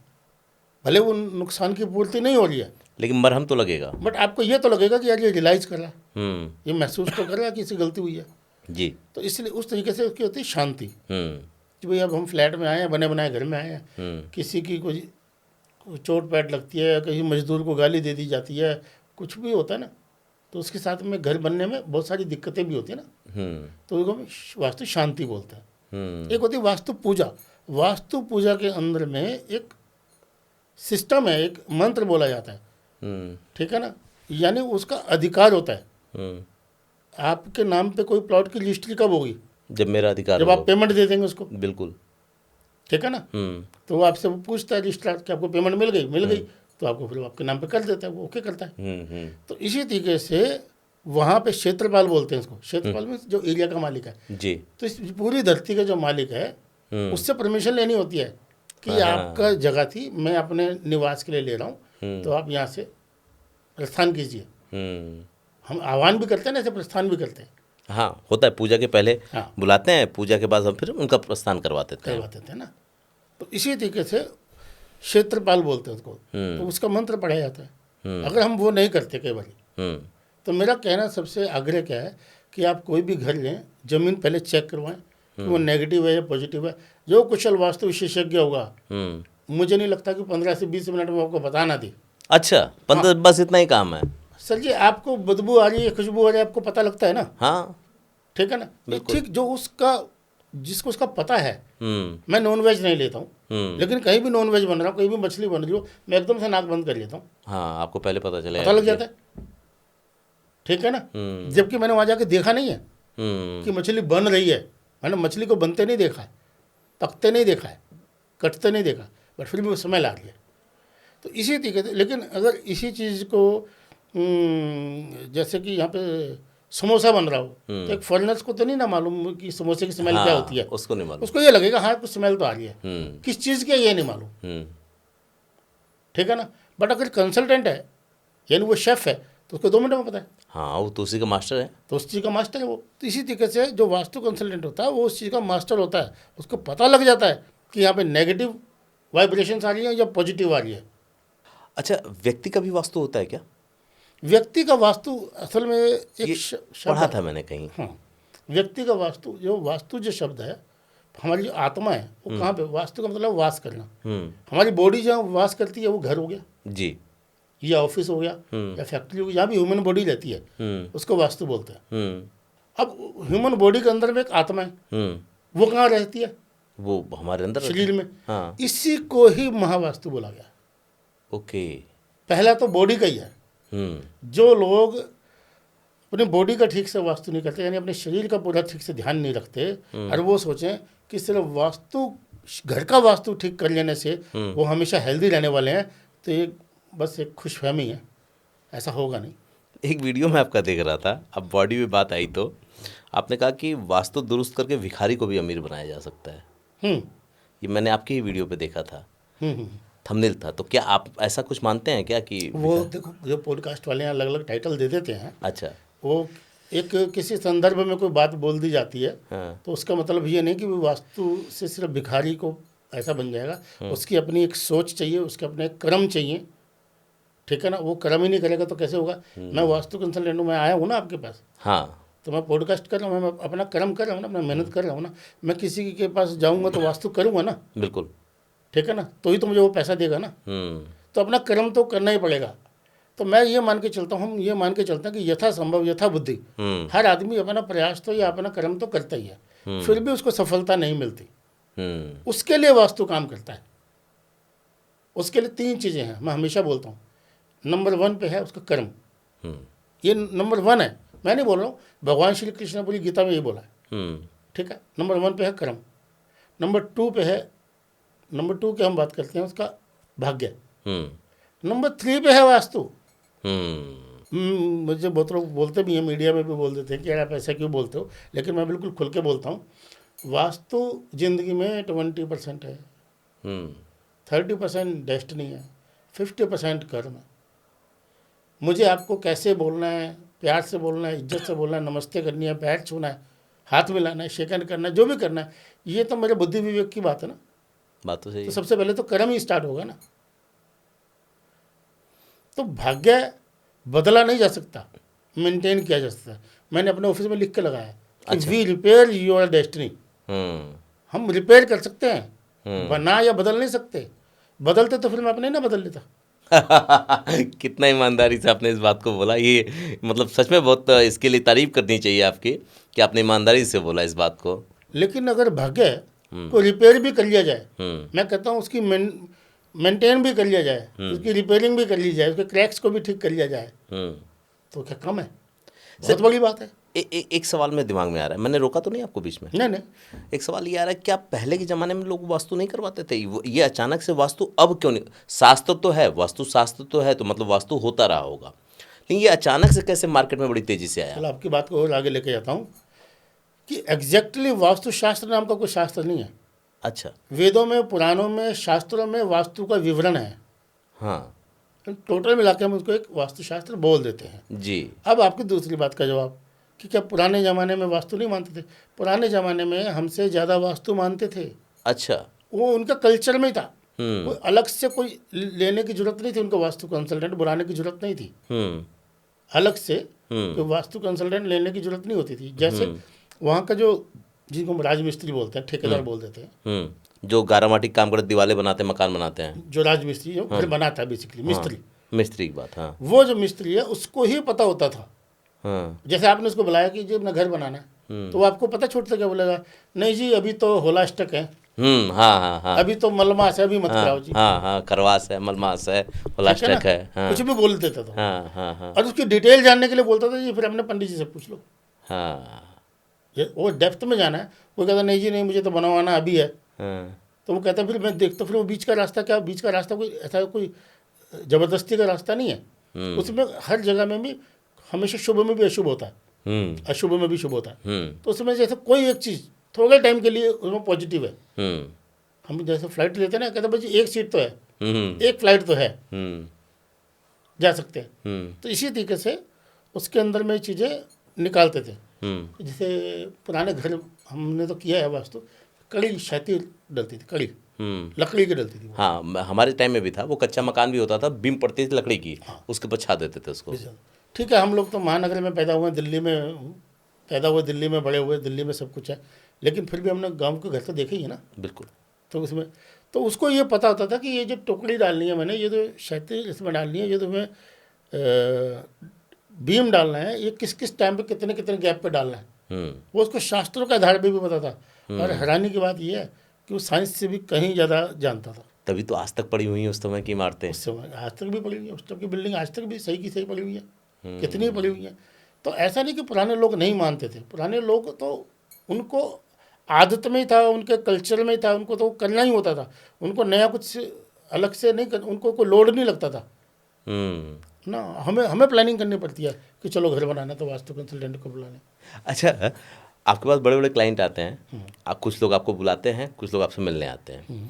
भले वो नुकसान की पूर्ति नहीं हो रही है, लेकिन मरहम तो लगेगा। बट आपको ये तो लगेगा कि यार ये रियलाइज कर रहा है, ये महसूस तो कर रहा है कि इससे गलती हुई है। जी। तो इसलिए उस तरीके से उसकी होती है शांति, कि भाई अब हम फ्लैट में आए हैं, बने बनाए घर में आए हैं, किसी की कोई चोट पैट लगती है, कहीं मजदूर को गाली दे दी जाती है, कुछ भी होता है ना, तो उसके साथ में घर बनने में बहुत सारी दिक्कतें भी होती है ना, तो उनको वास्तु शांति बोलते हैं। एक होती है वास्तु पूजा। वास्तु पूजा के अंदर में एक सिस्टम है, एक मंत्र बोला जाता है, ठीक है ना, यानी उसका अधिकार होता है। आपके नाम पे कोई प्लॉट की रजिस्ट्री कब होगी? जब मेरा अधिकार जब आप पेमेंट दे देंगे उसको, बिल्कुल, ठीक है ना। तो वो आपसे वो पूछता है रजिस्ट्रार कि आपको पेमेंट मिल गई, तो आपको फिर आपके नाम पे कर देता है, वो ओके करता है। तो इसी तरीके से वहाँ पे क्षेत्रपाल बोलते हैं इसको, क्षेत्रपाल में जो एरिया का मालिक है जी। तो इस पूरी धरती का जो मालिक है उससे परमिशन लेनी होती है कि आपका जगह थी, मैं अपने निवास के लिए ले रहा हूँ, तो आप यहाँ से प्रस्थान कीजिए। हम आह्वान भी करते हैं ना, ऐसे प्रस्थान भी करते हैं। हाँ, होता है, पूजा के पहले हाँ, बुलाते हैं, पूजा के बाद हम फिर उनका प्रस्थान करवाते थे ना। तो इसी तरीके से क्षेत्रपाल बोलते हैं उसको, तो उसका मंत्र पढ़ा जाता है। अगर हम वो नहीं करते कई बार, तो मेरा कहना सबसे आग्रह क्या है कि आप कोई भी घर लें, जमीन पहले चेक करवाएं कि वो नेगेटिव है या पॉजिटिव है। जो कुशल वास्तु विशेषज्ञ होगा, मुझे नहीं लगता कि 15 से 20 मिनट में आपको बताना थी। अच्छा, 15 बस इतना ही काम है सर जी, आपको बदबू आ रही है, खुशबू आ रही है, आपको पता लगता है ना। हाँ, ठीक है ना। ठीक, जो उसका जिसको उसका पता है। मैं नॉन वेज नहीं लेता हूँ, लेकिन कहीं भी नॉन वेज बन रहा हूँ, कहीं भी मछली बन रही हो, मैं एकदम से नाक बंद कर लेता हूँ। हाँ, आपको पहले पता लग जाता है, ठीक है ना। जबकि मैंने वहाँ जाके देखा नहीं है कि मछली बन रही है, मैंने मछली को बनते नहीं देखा है, पकते नहीं देखा है, कटते नहीं देखा, बट फिर भी वो स्मेल आ रही है। तो इसी तरीके से, लेकिन अगर इसी चीज़ को जैसे कि यहाँ पे समोसा बन रहा हो, तो एक फॉरेनर्स को तो नहीं ना मालूम कि समोसे की स्मेल क्या होती है, उसको नहीं मालूम, उसको ये लगेगा हाँ कुछ स्मेल तो आ रही है, किस चीज़ की है ये नहीं मालूम, ठीक है ना। बट अगर कंसल्टेंट है, यानी वो शेफ़ है, तो उसको 2 मिनट में पता है। हाँ, वो तो उसी का मास्टर है, तो उस चीज़ का मास्टर है वो। तो इसी तरीके से जो वास्तु कंसल्टेंट होता है वो उस चीज़ का मास्टर होता है, उसको पता लग जाता है कि यहाँ पे नेगेटिव वाइब्रेशंस आ रही है या पॉजिटिव आ रही है। अच्छा, व्यक्ति का भी वास्तु होता है क्या? व्यक्ति का वास्तु असल में एक पढ़ा था मैंने कहीं। हाँ, व्यक्ति का वास्तु जो शब्द है, हमारी जो आत्मा है वो कहाँ पे, वास्तु का मतलब वास करना। हमारी बॉडी जहाँ वास करती है वो घर हो गया जी, या ऑफिस हो गया या फैक्ट्री हो गया, जहाँ भी ह्यूमन बॉडी रहती है उसको वास्तु बोलते हैं। अब ह्यूमन बॉडी के अंदर में एक आत्मा है, वो कहाँ रहती है? वो हमारे अंदर, शरीर में। हाँ, इसी को ही महावास्तु बोला गया। ओके। पहला तो बॉडी का ही है। जो लोग अपने बॉडी का ठीक से वास्तु नहीं करते, यानी अपने शरीर का पूरा ठीक से ध्यान नहीं रखते, और वो सोचें कि सिर्फ वास्तु, घर का वास्तु ठीक कर लेने से वो हमेशा हेल्दी रहने वाले हैं, तो ये बस एक खुशफहमी है, ऐसा होगा नहीं। एक वीडियो में आपका देख रहा था, अब बॉडी में बात आई तो आपने कहा कि वास्तु दुरुस्त करके भिखारी को भी अमीर बनाया जा सकता है। ये मैंने आपकी ही वीडियो पे देखा था, थंबनेल था। तो क्या आप ऐसा कुछ मानते हैं क्या कि वो देखो, जो पॉडकास्ट वाले अलग अलग टाइटल दे देते हैं, अच्छा, वो एक किसी संदर्भ में कोई बात बोल दी जाती है, हाँ, तो उसका मतलब ये नहीं कि वो वास्तु से सिर्फ भिखारी को ऐसा बन जाएगा। उसकी अपनी एक सोच चाहिए, उसके अपने एक कर्म चाहिए, ठीक है ना। वो कर्म ही नहीं करेगा तो कैसे होगा। मैं वास्तु कंसल्टेंट हूँ, मैं आया हूँ ना आपके पास, हाँ, तो मैं पॉडकास्ट कर रहा हूँ, मैं अपना कर्म कर रहा हूँ ना, अपना मेहनत कर रहा हूँ ना। मैं किसी के पास जाऊँगा तो वास्तु करूँगा ना, बिल्कुल, ठीक है ना, तो ही तो मुझे वो पैसा देगा ना। तो अपना कर्म तो करना ही पड़ेगा। तो मैं ये मान के चलता हूँ, हम ये मान के चलते हैं कि यथा संभव यथा बुद्धि हर आदमी अपना प्रयास तो या अपना कर्म तो करता ही है, फिर भी उसको सफलता नहीं मिलती। उसके लिए वास्तु काम करता है। उसके लिए 3 चीज़ें हैं, मैं हमेशा बोलता हूँ। नंबर 1 पे है उसका कर्म, ये नंबर 1 है, मैं नहीं बोल रहा हूँ, भगवान श्री कृष्ण पूरी गीता में यही बोला है, ठीक है। नंबर 1 पे है कर्म। नंबर 2 पे है, नंबर 2 की हम बात करते हैं उसका भाग्य। नंबर 3 पे है वास्तु। मुझे बहुत लोग बोलते भी हैं, मीडिया में भी बोल देते हैं कि यार आप ऐसा क्यों बोलते हो, लेकिन मैं बिल्कुल खुल के बोलता हूँ। वास्तु जिंदगी में 20% है, 30% डेस्टिनी है, 50% कर्म है। मुझे आपको कैसे बोलना है, प्यार से बोलना है, इज्जत से बोलना है, नमस्ते करनी है, पैर छूना है, हाथ मिलाना है, शेक हैंड करना है, जो भी करना है, ये तो मेरे बुद्धि विवेक की बात है ना। बात तो सही तो है। सबसे पहले तो कर्म ही स्टार्ट होगा ना। तो भाग्य बदला नहीं जा सकता, मेंटेन किया जा सकता है। मैंने अपने ऑफिस में लिख के लगाया कि अच्छा। We repair your destiny. Hmm. हम रिपेयर कर सकते हैं, बना या बदल नहीं सकते। बदलते तो फिर मैं अपने ना बदल लेता। कितना ईमानदारी से आपने इस बात को बोला, ये मतलब सच में बहुत इसके लिए तारीफ करनी चाहिए आपकी कि आपने ईमानदारी से बोला इस बात को। लेकिन अगर भाग्य को रिपेयर भी कर लिया जाए, मैं कहता हूँ उसकी मेंटेन भी कर लिया जाए, उसकी रिपेयरिंग भी कर ली जाए, उसके क्रैक्स को भी ठीक कर लिया जाए, तो क्या कम है? बहुत बड़ी बात है। एक सवाल मेरे दिमाग में आ रहा है, मैंने रोका तो नहीं आपको बीच में? नहीं नहीं, एक सवाल ये आ रहा है, क्या पहले के ज़माने में लोग वास्तु नहीं करवाते थे? ये अचानक से वास्तु अब क्यों नहीं? शास्त्र तो है, वास्तु शास्त्र तो है, तो मतलब वास्तु होता रहा होगा, लेकिन ये अचानक से कैसे मार्केट में बड़ी तेज़ी से आया? चलो आपकी बात को और आगे लेके जाता हूँ कि एग्जैक्टली वास्तुशास्त्र नाम का कोई शास्त्र नहीं है। अच्छा। वेदों में, पुराणों में, शास्त्रों में वास्तु का विवरण है। हाँ टोटल मिला के हम उसको एक वास्तुशास्त्र बोल देते हैं जी। अब आपकी दूसरी बात का जवाब कि क्या पुराने ज़माने में वास्तु नहीं मानते थे? पुराने ज़माने में हमसे ज़्यादा वास्तु मानते थे। अच्छा। वो उनका कल्चर में ही था। कोई अलग से कोई लेने की जरूरत नहीं थी, उनको वास्तु कंसल्टेंट बुलाने की जरूरत नहीं थी। अलग से कोई वास्तु कंसल्टेंट लेने की जरूरत नहीं होती थी। जैसे वहाँ का जो, जिनको हम राजमिस्त्री बोलते हैं, ठेकेदार बोल देते हैं, जो गारामाटी काम करते, दीवारें बनाते हैं, मकान बनाते हैं, जो राजमिस्त्री जो घर बनाता है, बेसिकली मिस्त्री, मिस्त्री की बात। हाँ वो जो मिस्त्री है उसको ही पता होता था। हाँ। जैसे आपने उसको बुलाया कि जी अपना घर बनाना है, तो वो आपको पता छोड़ से क्या बोलेगा? नहीं जी अभी तो होलास्टक है, हाँ हाँ हाँ। अभी तो मलमास है, अभी मत कराओ जी। हाँ हाँ, करवास है, मलमास है, प्लास्टिक है। हाँ कुछ भी बोल देता था। हाँ हाँ हाँ और उसकी डिटेल जानने के लिए बोलता था जी फिर अपने पंडित जी से पूछ लो, हाँ वो डेप्थ में जाना है। वो कहता नहीं जी नहीं मुझे तो बनवाना अभी है। हाँ। तो वो कहता फिर मैं देखता, फिर वो बीच का रास्ता क्या, बीच का रास्ता कोई ऐसा कोई जबरदस्ती का रास्ता नहीं है। उसमें हर जगह में भी हमेशा शुभ में भी अशुभ होता है, अशुभ में भी शुभ होता है। तो उसमें जैसे कोई एक चीज़ थोड़े टाइम के लिए उसमें पॉजिटिव है। हम जैसे फ्लाइट लेते हैं ना, कहते भाई एक सीट तो है, एक फ्लाइट तो है, जा सकते हैं। तो इसी तरीके से उसके अंदर में चीज़ें निकालते थे। जैसे पुराने घर हमने तो किया है वास्तु, कड़ी क्षैतिज डलती थी, कड़ी लकड़ी की डलती थी। हाँ हमारे टाइम में भी था, वो कच्चा मकान भी होता था, बीम पड़ती थी लकड़ी की, उसके ऊपर छा देते थे उसको। ठीक है, हम लोग तो महानगर में पैदा हुए, दिल्ली में पैदा हुए, दिल्ली में बड़े हुए, दिल्ली में सब कुछ है, लेकिन फिर भी हमने गांव के घर तो देखे ही है ना। बिल्कुल। तो उसमें तो उसको ये पता होता था कि ये जो टोकरी डालनी है मैंने, ये तो क्षैतिज इसमें डालनी है, ये तो मैं बीम डालना है, ये किस किस टाइम पे कितने कितने गैप पे डालना है, वो उसको शास्त्रों के आधार पे भी पता था। और हैरानी की बात यह है कि वो साइंस से भी कहीं ज़्यादा जानता था। तभी तो आज तक पड़ी हुई है उस समय की इमारतें, उस समय आज तक भी पड़ी हुई है, उस टाइम की बिल्डिंग आज तक भी सही की सही पड़ी हुई है, कितनी पड़ी हुई है। तो ऐसा नहीं कि पुराने लोग नहीं मानते थे, पुराने लोग तो उनको आदत में ही था, उनके कल्चर में ही था, उनको तो करना ही होता था, उनको नया कुछ अलग से नहीं कर, उनको कोई लोड नहीं लगता था ना। हमें प्लानिंग करनी पड़ती है कि चलो घर बनाना तो वास्तु कंसल्टेंट को बुलाने। अच्छा, आपके पास बड़े बड़े क्लाइंट आते हैं, आप कुछ लोग आपको बुलाते हैं, कुछ लोग आपसे मिलने आते हैं,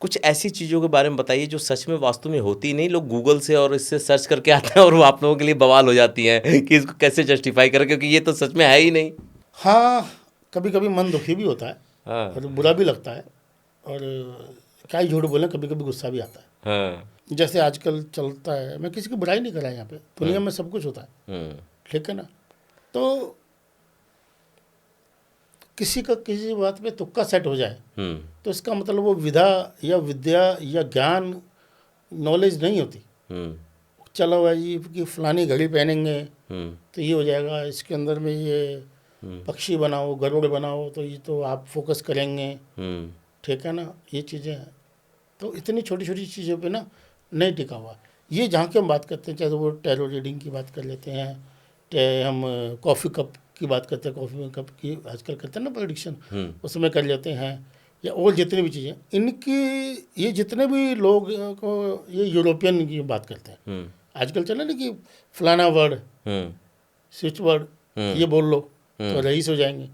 कुछ ऐसी चीज़ों के बारे में बताइए जो सच में वास्तु में होती नहीं, लोग गूगल से और इससे सर्च करके आते हैं और वो आप लोगों के लिए बवाल हो जाती हैं कि इसको कैसे जस्टिफाई करें, क्योंकि ये तो सच में है ही नहीं। हाँ, कभी कभी मन दुखी भी होता है, हाँ। और बुरा भी लगता है, और क्या ही झूठ बोलें, कभी कभी गुस्सा भी आता है। हाँ। जैसे आजकल चलता है, मैं किसी की बुराई नहीं कर रहा यहाँ पे, दुनिया में सब कुछ होता है, ठीक है ना। तो किसी का किसी बात पे तुक्का सेट हो जाए तो इसका मतलब वो विधा या विद्या या ज्ञान नॉलेज नहीं होती। चलो भाई जी कि फलानी घड़ी पहनेंगे तो ये हो जाएगा, इसके अंदर में ये पक्षी बनाओ, गरुड़ बनाओ तो ये तो आप फोकस करेंगे, ठीक है ना। ये चीज़ें हैं, तो इतनी छोटी छोटी चीज़ों पे ना नहीं टिका हुआ। ये जहाँ की हम बात करते हैं, चाहे तो वो टैरो रीडिंग की बात कर लेते हैं, चाहे हम कॉफ़ी कप की बात करते हैं, कॉफ़ी कप की आजकल करते हैं ना प्रेडिक्शन, उसमें कर लेते हैं, या और जितनी भी चीज़ें इनकी, ये जितने भी लोग को ये यूरोपियन की बात करते हैं, आजकल चला ना कि फलाना वर्ड, स्विच वर्ड ये बोल लो तो रईस हो जाएंगे।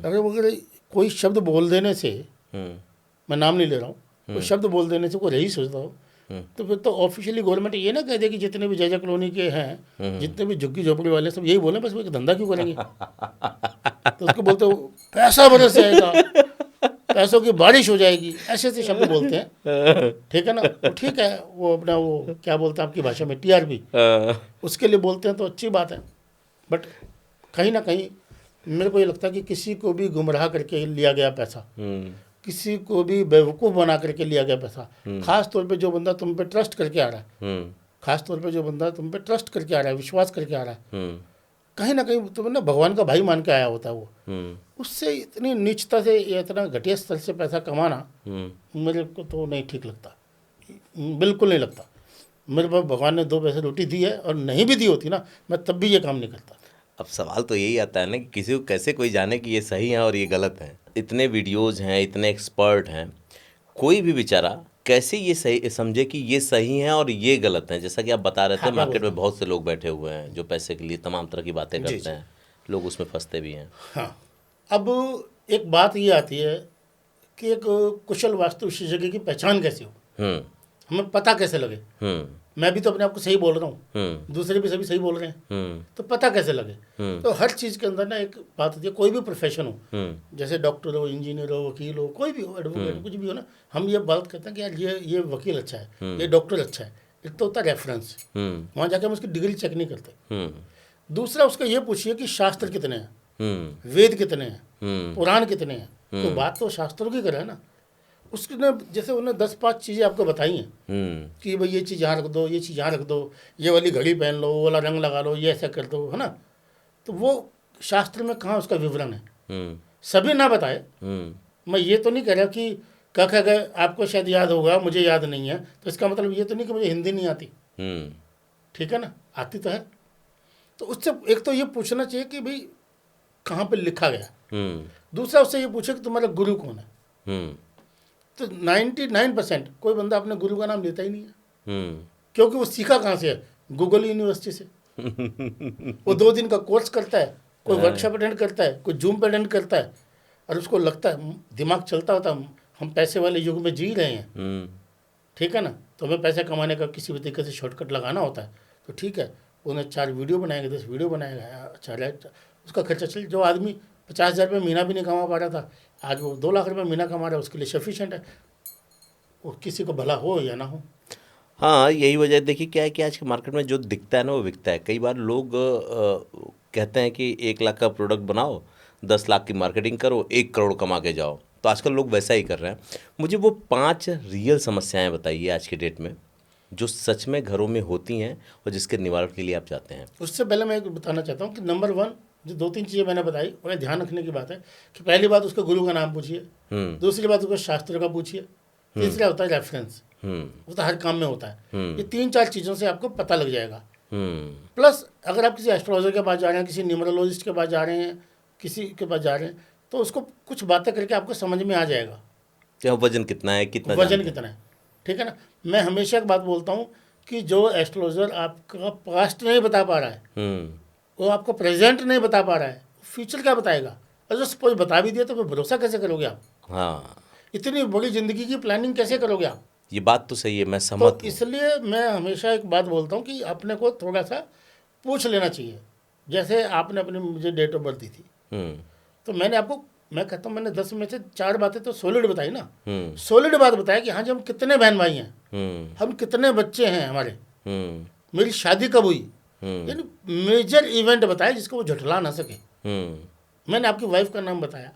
अगर कोई शब्द बोल देने से, मैं नाम नहीं ले रहा हूँ, कोई शब्द बोल देने से कोई रईस होता हो तो फिर तो ऑफिशियली गवर्नमेंट ये ना कह दे कि जितने भी जय कॉलोनी के हैं, जितने भी झुग्गी झोपड़ी वाले सब यही बोले, बस वो एक धंधा क्यों करेंगे। तो उसको बोलते हो पैसा बरस जाएगा, पैसों की बारिश हो जाएगी, ऐसे ऐसे शब्द बोलते हैं। ठीक है ना, तो ठीक है, वो अपना वो क्या बोलते हैं आपकी भाषा में, टीआरपी, उसके लिए बोलते हैं तो अच्छी बात है। बट कहीं ना कहीं मेरे को ये लगता है कि किसी को भी गुमराह करके लिया गया पैसा, किसी को भी बेवकूफ़ बना करके लिया गया पैसा, खास तौर पे जो बंदा तुम पे ट्रस्ट करके आ रहा है, खास तौर पे जो बंदा तुम पे ट्रस्ट करके आ रहा है, विश्वास करके आ रहा है, कहीं ना कहीं तुम ना भगवान का भाई मान के आया होता है वो, उससे इतनी नीचता से या इतना घटिया स्तर से पैसा कमाना मेरे को तो नहीं ठीक लगता, बिल्कुल नहीं लगता। मेरे पास भगवान ने 2 पैसे रोटी दी है, और नहीं भी दी होती ना, मैं तब भी ये काम नहीं करता। अब सवाल तो यही आता है ना कि किसी को कैसे कोई जाने कि ये सही है और ये गलत है। इतने वीडियोज़ हैं, इतने एक्सपर्ट हैं, कोई भी बेचारा कैसे ये सही समझे कि ये सही है और ये गलत है। जैसा कि आप बता रहे थे, मार्केट में बहुत से लोग बैठे हुए हैं जो पैसे के लिए तमाम तरह की बातें करते हैं, लोग उसमें फंसते भी हैं। हाँ, अब एक बात ये आती है कि एक कुशल वास्तु विशेषज्ञ की पहचान कैसे हो, हमें पता कैसे लगे। मैं भी तो अपने आप को सही बोल रहा हूँ, दूसरे भी सभी सही बोल रहे हैं, तो पता कैसे लगे। तो हर चीज़ के अंदर ना एक बात होती है, कोई भी प्रोफेशन हो, जैसे डॉक्टर हो, इंजीनियर हो, वकील हो, कोई भी हो, एडवोकेट, कुछ भी हो ना, हम ये बात करते हैं कि यार ये वकील अच्छा है, ये डॉक्टर अच्छा है, एक तो होता है रेफरेंस, वहाँ जाके हम उसकी डिग्री चेक नहीं करते। दूसरा उसका ये पूछिए कि शास्त्र कितने हैं, वेद कितने हैं, पुराण कितने हैं, तो बात तो शास्त्रों की करे ना। उसने जैसे उन्हें 10-5 चीज़ें आपको बताई हैं कि भाई ये चीज़ यहाँ रख दो, ये चीज़ यहाँ रख दो, ये वाली घड़ी पहन लो, वो वाला रंग लगा लो, ये ऐसा कर दो, है ना। तो वो शास्त्र में कहाँ उसका विवरण है, सभी ना बताए। मैं ये तो नहीं कह रहा कि कख अगर आपको शायद याद होगा, मुझे याद नहीं है, तो इसका मतलब ये तो नहीं कि मुझे हिंदी नहीं आती, ठीक है ना, आती तो है। तो उससे एक तो ये पूछना चाहिए कि भाई कहाँ पर लिखा गया। दूसरा उससे ये पूछे कि तुम्हारा गुरु कौन है। तो 99% कोई बंदा अपने गुरु का नाम लेता ही नहीं है, क्योंकि वो सीखा कहाँ से है, गूगल यूनिवर्सिटी से। वो 2 दिन का कोर्स करता है, कोई वर्कशॉप अटेंड करता है, कोई जूम पे अटेंड करता है, और उसको लगता है, दिमाग चलता होता है, हम पैसे वाले युग में जी रहे हैं, ठीक है ना, तो हमें पैसे कमाने का किसी भी तरीके से शॉर्टकट लगाना होता है। तो ठीक है, उन्हें 4 वीडियो बनाएंगे, 10 वीडियो बनाएगा, अच्छा उसका खर्चा चल। जो आदमी 50,000 रुपये महीना भी नहीं कमा पा रहा था, आज वो 2 लाख रुपये महीना कमा रहा है, उसके लिए सफिशेंट है, वो किसी को भला हो या ना हो। हाँ, यही वजह देखिए क्या है कि आज के मार्केट में जो दिखता है ना वो बिकता है। कई बार लोग कहते हैं कि 1 लाख का प्रोडक्ट बनाओ, 10 लाख की मार्केटिंग करो, 1 करोड़ कमा के जाओ। तो आजकल लोग वैसा ही कर रहे हैं। मुझे वो 5 रियल समस्याएं बताइए आज के डेट में जो सच में घरों में होती हैं और जिसके निवारण के लिए आप चाहते हैं। उससे पहले मैं बताना चाहता हूँ कि नंबर 1 जो 2-3 चीज़ें मैंने बताई, उन्हें ध्यान रखने की बात है कि पहली बात उसके गुरु का नाम पूछिए, दूसरी बात उसको शास्त्र का पूछिए, तीसरा होता है रेफरेंस, वो तो हर काम में होता है। ये 3-4 चीज़ों से आपको पता लग जाएगा। प्लस अगर आप किसी एस्ट्रोलॉजर के पास जा रहे हैं, किसी न्यूमरोलॉजिस्ट के पास जा रहे हैं, किसी के पास जा रहे हैं, तो उसको कुछ बातें करके आपको समझ में आ जाएगा क्या वजन कितना है, कितना वजन कितना है, ठीक है ना। मैं हमेशा एक बात बोलता हूँ कि जो एस्ट्रोलॉजर आपका पास्ट नहीं बता पा रहा है, वो आपको प्रेजेंट नहीं बता पा रहा है, फ्यूचर क्या बताएगा। अगर सपोज बता भी दिया तो फिर भरोसा कैसे करोगे आप। हाँ, इतनी बड़ी ज़िंदगी की प्लानिंग कैसे करोगे आप। ये बात तो सही है, मैं सहमत तो इसलिए मैं हमेशा एक बात बोलता हूँ कि अपने को थोड़ा सा पूछ लेना चाहिए। जैसे आपने अपनी मुझे डेट ऑफ बर्थ दी थी, तो मैंने आपको, मैं कहता हूँ मैंने 10 में से 4 बातें तो सॉलिड बताई ना, सॉलिड बात बताया कि हाँ जी हम कितने बहन भाई हैं, हम कितने बच्चे हैं हमारे, मेरी शादी कब हुई, यानी मेजर इवेंट बताया जिसको वो झुठला ना सके। मैंने आपकी वाइफ का नाम बताया,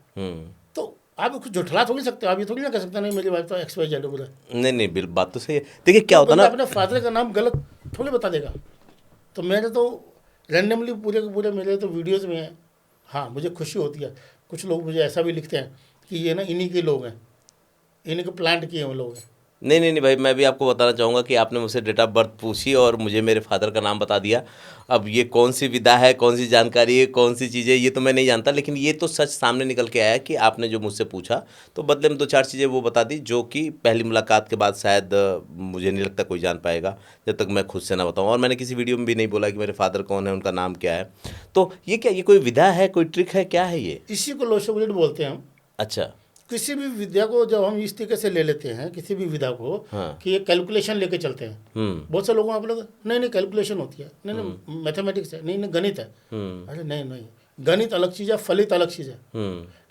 तो आप कुछ झुठला थोड़ी सकते हो। आप ये थोड़ी ना कह सकते नहीं मेरी वाइफ तो XYZ है। नहीं, बिल बात तो सही है। देखिए क्या होता है ना, अपने फादर का नाम गलत थोड़ी बता देगा। तो मेरे तो रैंडमली पूरे के पूरे मेरे तो वीडियोज़ में हैं। हाँ, मुझे खुशी होती है, कुछ लोग मुझे ऐसा भी लिखते हैं कि ये ना इन्हीं के लोग हैं, इन्हीं के प्लांट किए हुए लोग हैं। नहीं भाई, मैं भी आपको बताना चाहूँगा कि आपने मुझसे डेट ऑफ बर्थ पूछी और मुझे मेरे फादर का नाम बता दिया। अब ये कौन सी विधा है, कौन सी जानकारी है, कौन सी चीज़ें, ये तो मैं नहीं जानता, लेकिन ये तो सच सामने निकल के आया कि आपने जो मुझसे पूछा तो बदले में 2-4 चीज़ें वो बता दी जो कि पहली मुलाकात के बाद शायद मुझे नहीं लगता कोई जान पाएगा जब तक मैं खुद से ना बताऊँ। और मैंने किसी वीडियो में भी नहीं बोला कि मेरे फादर कौन है, उनका नाम क्या है। तो ये क्या, ये कोई विधा है, कोई ट्रिक है, क्या है ये? इसी को लोशोगुलिड बोलते हैं हम। अच्छा, किसी भी विद्या को जब हम इस तरीके से ले लेते हैं, किसी भी विधा को, हाँ। कि ये कैलकुलेशन लेके चलते हैं, बहुत से लोगों को आप लोग नहीं कैलकुलेशन होती है, नहीं मैथमेटिक्स है, नहीं गणित है। अरे नहीं, गणित अलग चीज़ है, फलित अलग चीज़ है।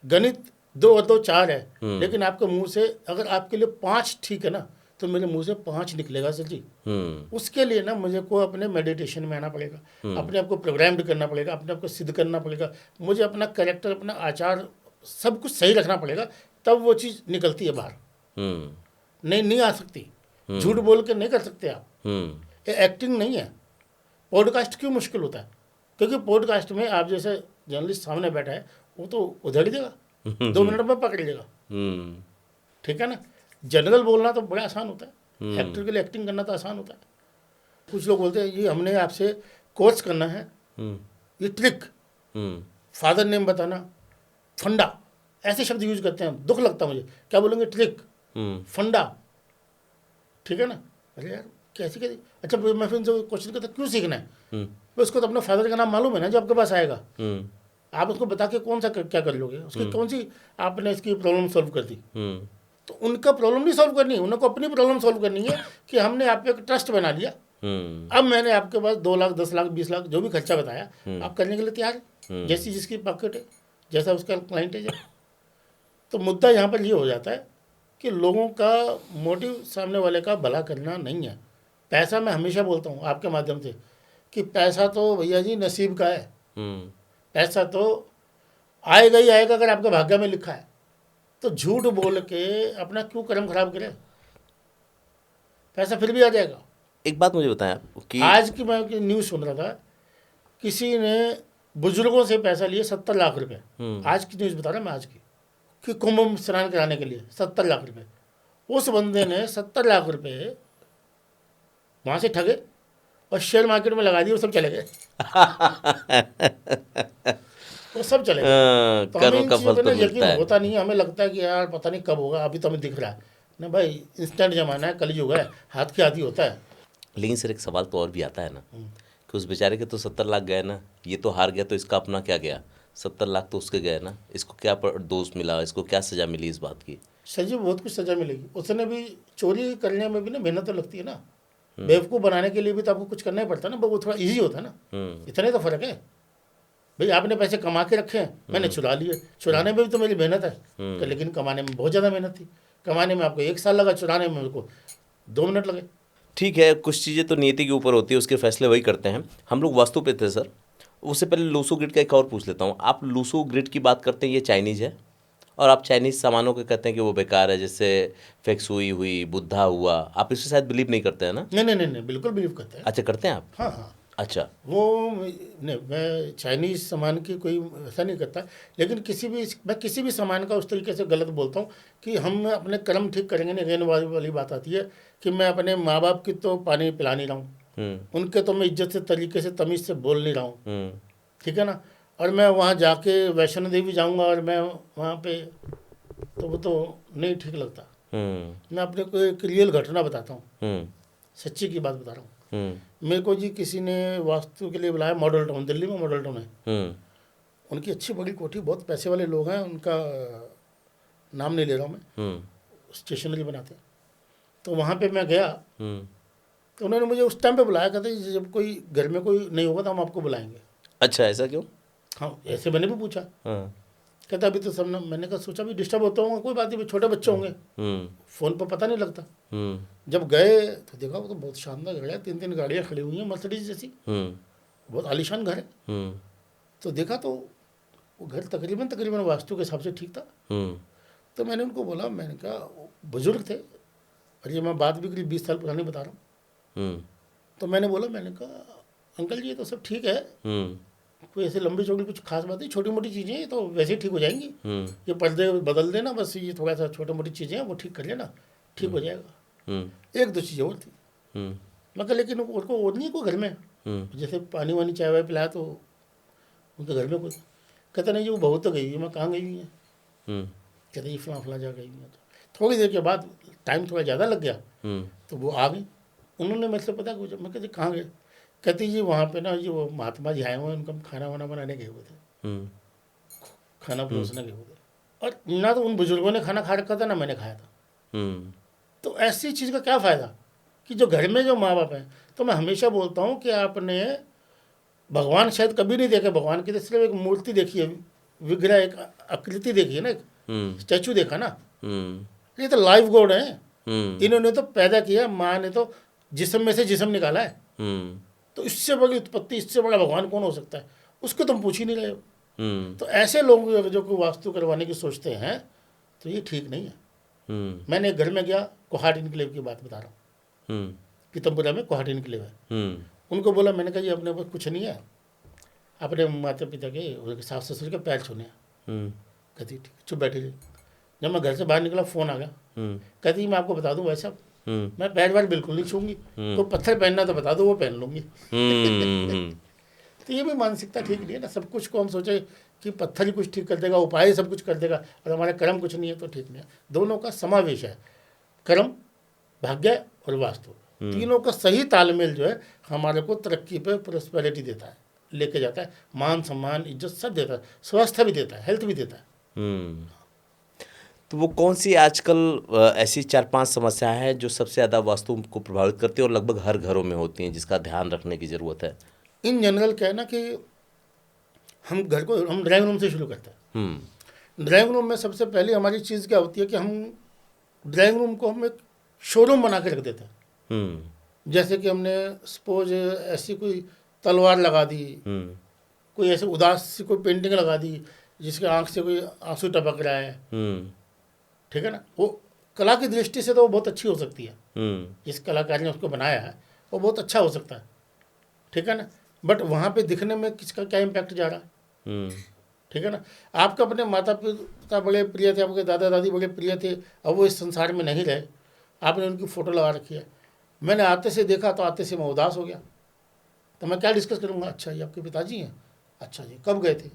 गणित 2 और 2 4 है, लेकिन आपके मुंह से अगर आपके लिए 5 ठीक है ना, तो मेरे मुंह से 5 निकलेगा सर जी। उसके लिए ना मुझे को अपने मेडिटेशन में आना पड़ेगा, अपने आप को प्रोग्राम्ड करना पड़ेगा, अपने आप को सिद्ध करना पड़ेगा, मुझे अपना कैरेक्टर, अपना आचार सब कुछ सही रखना पड़ेगा, तब वो चीज़ निकलती है बाहर। नहीं आ सकती, झूठ बोल के नहीं कर सकते आप। ये एक्टिंग नहीं है। पॉडकास्ट क्यों मुश्किल होता है? क्योंकि पॉडकास्ट में आप जैसे जर्नलिस्ट सामने बैठा है, वो तो उधर ही देगा, 2 मिनट में पकड़ लेगा, ठीक है ना। जनरल बोलना तो बड़ा आसान होता है, एक्टर के लिए एक्टिंग करना तो आसान होता है। कुछ लोग बोलते हैं ये हमने आपसे कोर्स करना है, ये ट्रिक, फादर नेम बताना, फंडा, ऐसे शब्द यूज करते हैं, दुख लगता है मुझे। क्या बोलेंगे? ट्रिक, फंडा, ठीक है ना। अरे यार कैसे कैसे, अच्छा मैं फिर उनसे क्वेश्चन करता क्यों सीखना है? उसको तो अपने फादर का नाम मालूम है ना जो आपके पास आएगा। आप उसको बता के कौन सा क्या कर लोगे? उसकी कौन सी आपने इसकी प्रॉब्लम सॉल्व कर दी? तो उनका प्रॉब्लम नहीं सॉल्व करनी है, उनको अपनी प्रॉब्लम सॉल्व करनी है कि हमने आप पे एक ट्रस्ट बना लिया, अब मैंने आपके पास 2 लाख 10 लाख 20 लाख जो भी खर्चा बताया, आप करने के लिए तैयार है, जैसी जिसकी पॉकेट है, जैसा उसका क्लाइंट है। तो मुद्दा यहाँ पर ये हो जाता है कि लोगों का मोटिव सामने वाले का भला करना नहीं है। पैसा, मैं हमेशा बोलता हूँ आपके माध्यम से कि पैसा तो भैया जी नसीब का है, पैसा तो आएगा ही आएगा अगर आपके भाग्य में लिखा है। तो झूठ बोल के अपना क्यों कर्म खराब करे? पैसा फिर भी आ जाएगा। एक बात मुझे बताएं आप कि आज की मैं न्यूज़ सुन रहा था, किसी ने बुजुर्गों से पैसा लिए 70 लाख रुपए। आज की न्यूज़ बता रहा मैं, आज की, कि कुंभ स्नान कराने के लिए 70 लाख रुपए। उस बंदे ने 70 लाख रुपए वहाँ से ठगे और शेयर मार्केट में लगा दिए, वो सब चले गए। वो सब चले गए। तो हमें इन चीज़ों पर यकीन होता नहीं है, हमें लगता है कि यार पता नहीं कब होगा, अभी तो हमें दिख रहा है ना भाई, इंस्टेंट जमाना है, कलयुग है, हाथ के हाथ ही होता है। लेकिन सर एक सवाल तो और भी आता है ना कि उस बेचारे के तो 70 लाख गए ना, ये तो हार गया, तो इसका अपना क्या गया? 70 लाख तो उसके गए ना, इसको क्या दोष मिला, इसको क्या सजा मिली इस बात की? सर जी बहुत कुछ सजा मिलेगी। उसने भी चोरी करने में भी ना मेहनत तो लगती है ना, बेवकूफ़ बनाने के लिए भी तो आपको कुछ करना ही पड़ता है ना, वो थोड़ा ईजी होता है ना, इतना तो फर्क है। भाई आपने पैसे कमा के रखे हैं, मैंने चुरा लिए, चुराने में भी तो मेरी मेहनत है, लेकिन कमाने में बहुत ज़्यादा मेहनत थी। कमाने में आपको 1 साल लगा, चुराने में मेरे को 2 मिनट लगे। ठीक है, कुछ चीज़ें तो नियति के ऊपर होती है, उसके फैसले वही करते हैं। हम लोग वास्तु पे थे सर, उससे पहले लूसो ग्रिड का एक और पूछ लेता हूँ। आप लूसो ग्रिड की बात करते हैं, ये चाइनीज़ है, और आप चाइनीज़ सामानों के कहते हैं कि वो बेकार है, जैसे फेक्सुई हुई, बुद्धा हुआ, आप इससे शायद बिलीव नहीं करते हैं ना? नहीं, बिल्कुल बिलीव करते हैं। अच्छा, करते हैं आप? हाँ। अच्छा, वो नहीं, मैं चाइनीज़ सामान की कोई ऐसा नहीं करता, लेकिन मैं किसी भी सामान का उस तरीके से गलत बोलता हूँ कि हम अपने कर्म ठीक करेंगे नहीं। रहने वाली बात आती है कि मैं अपने माँ बाप की तो पानी पिला नहीं रहा हूँ, उनके तो मैं इज्जत से तरीके से तमीज़ से बोल नहीं रहा हूँ, ठीक है ना। और मैं वहाँ जाके वैष्णो देवी जाऊँगा और मैं वहाँ पे, तो वो तो नहीं ठीक लगता। मैं अपने को एक रियल घटना बताता हूँ, सच्ची की बात बता रहा हूँ। मेरे को जी किसी ने वास्तु के लिए बुलाया, मॉडल टाउन, दिल्ली में मॉडल टाउन है, उनकी अच्छी बड़ी कोठी, बहुत पैसे वाले लोग हैं, उनका नाम नहीं ले रहा हूँ मैं, स्टेशनरी बनाते हैं। तो वहाँ पे मैं गया, तो उन्होंने मुझे उस टाइम पे बुलाया, कहते जब कोई घर में कोई नहीं होगा तो हम आपको बुलाएंगे। अच्छा, ऐसा क्यों? हाँ, ऐसे मैंने भी पूछा। कहता अभी तो सब ना, मैंने कहा सोचा भी डिस्टर्ब होता होगा, कोई बात नहीं, छोटे बच्चे होंगे, फ़ोन पर पता नहीं लगता। जब गए तो देखा वो तो बहुत शानदार घर है, 3 गाड़ियाँ खड़ी हुई हैं मर्सिडीज जैसी, बहुत आलीशान घर है। तो देखा तो वो घर तकरीबन वास्तु के हिसाब से ठीक था। तो मैंने उनको बोला, मैंने कहा बुजुर्ग थे, और ये मैं बात भी करीब 20 साल पुरानी बता रहा हूँ। तो मैंने बोला, मैंने कहा अंकल जी ये तो सब ठीक है, कोई ऐसे लंबी चौड़ी कुछ खास बात नहीं, छोटी मोटी चीज़ें हैं तो वैसे ही ठीक हो जाएंगी, ये पर्दे बदल देना बस, ये थोड़ा सा छोटी मोटी चीज़ें हैं वो ठीक कर लेना, ठीक हो जाएगा। 1-2 चीज़ें और थी, मैं कहा लेकिन उनको और नहीं कोई घर में, जैसे पानी वानी चाय वाय पिलाया तो उनके घर में कोई, कहते नहीं जी वो बहुत तो गई हुई। मैं कहाँ गई हुई है? कहते ये फला जा गई हुई है। तो थोड़ी देर के बाद टाइम थोड़ा ज़्यादा लग गया, तो वो आ गई। उन्होंने मेरे से पता पूछा, मैं कहते कहाँ गए? कहती जी वहाँ पे ना जी वो महात्मा जी आए हुए हैं, उनका खाना वाना बनाने गए हुए थे, खाना परोसने गए हुए थे। और ना तो उन बुजुर्गों ने खाना खा रखा था ना मैंने खाया था। तो ऐसी चीज़ का क्या फ़ायदा कि जो घर में जो माँ बाप हैं। तो मैं हमेशा बोलता हूँ कि आपने भगवान शायद कभी नहीं देखे, भगवान की तो सिर्फ एक मूर्ति देखी है, विग्रह, एक आकृति देखी है ना, एक स्टैचू देखा ना। ये तो लाइव गॉड है। इन्होंने तो पैदा किया, माँ ने तो जिस्म में से जिस्म निकाला है। तो इससे बड़ी उत्पत्ति, इससे बड़ा भगवान कौन हो सकता है? उसको तुम पूछ ही नहीं रहे हो। तो ऐसे लोग जो को वास्तु करवाने की सोचते हैं तो ये ठीक नहीं है। मैंने एक घर में गया, कोहाट इनक्लेव की बात बता रहा हूँ, पीतमपुरा में कोहाट इनक्लेव है। उनको बोला, मैंने कहा ये अपने पास कुछ नहीं है, अपने माता पिता के, सास ससुर के पैर छूने हैं। कहती ठीक, चुप बैठी रही। जब मैं घर से बाहर निकला फ़ोन आ गया। कहती मैं आपको बता दूं भाई साहब, मैं पैर वार बिल्कुल नहीं छूंगी, तो पत्थर पहनना तो बता दो, वो पहन लूँगी। तो ये भी मानसिकता ठीक नहीं है ना। सब कुछ को हम सोचे कि पत्थर ही कुछ ठीक कर देगा, उपाय सब कुछ कर देगा, और हमारा कर्म कुछ नहीं है तो ठीक नहीं है। दोनों का समावेश है, कर्म, भाग्य और वास्तु, तीनों का सही तालमेल जो है हमारे को तरक्की पे, प्रोस्पेरिटी देता है, लेके जाता है, मान सम्मान इज्जत सब देता है, स्वास्थ्य भी देता है, हेल्थ भी देता है। तो वो कौन सी आजकल ऐसी 4-5 समस्याएं हैं जो सबसे ज़्यादा वास्तु को प्रभावित करती है और लगभग हर घरों में होती हैं, जिसका ध्यान रखने की ज़रूरत है? इन जनरल क्या है ना कि हम घर को, हम ड्राइंग रूम से शुरू करते हैं। ड्राइंग रूम में सबसे पहले हमारी चीज़ क्या होती है कि हम ड्राइंग रूम को हम एक शोरूम बना के रख देते हैं। जैसे कि हमने सपोज ऐसी कोई तलवार लगा दी, कोई ऐसे उदास सी कोई पेंटिंग लगा दी जिसके आंख से कोई आंसू टपक रहा है, ठीक है ना। वो कला की दृष्टि से तो वो बहुत अच्छी हो सकती है, जिस कलाकार ने उसको बनाया है वो बहुत अच्छा हो सकता है, ठीक है ना। बट वहाँ पे दिखने में किसका क्या इम्पैक्ट जा रहा है, ठीक है ना। आपका अपने माता पिता बड़े प्रिय थे, आपके दादा दादी बड़े प्रिय थे, अब वो इस संसार में नहीं रहे, आपने उनकी फ़ोटो लगा रखी है। मैंने आते से देखा तो आते से मैं उदास हो गया, तो मैं क्या डिस्कस करूँगा? अच्छा ये आपके पिताजी हैं, अच्छा जी कब गए थे?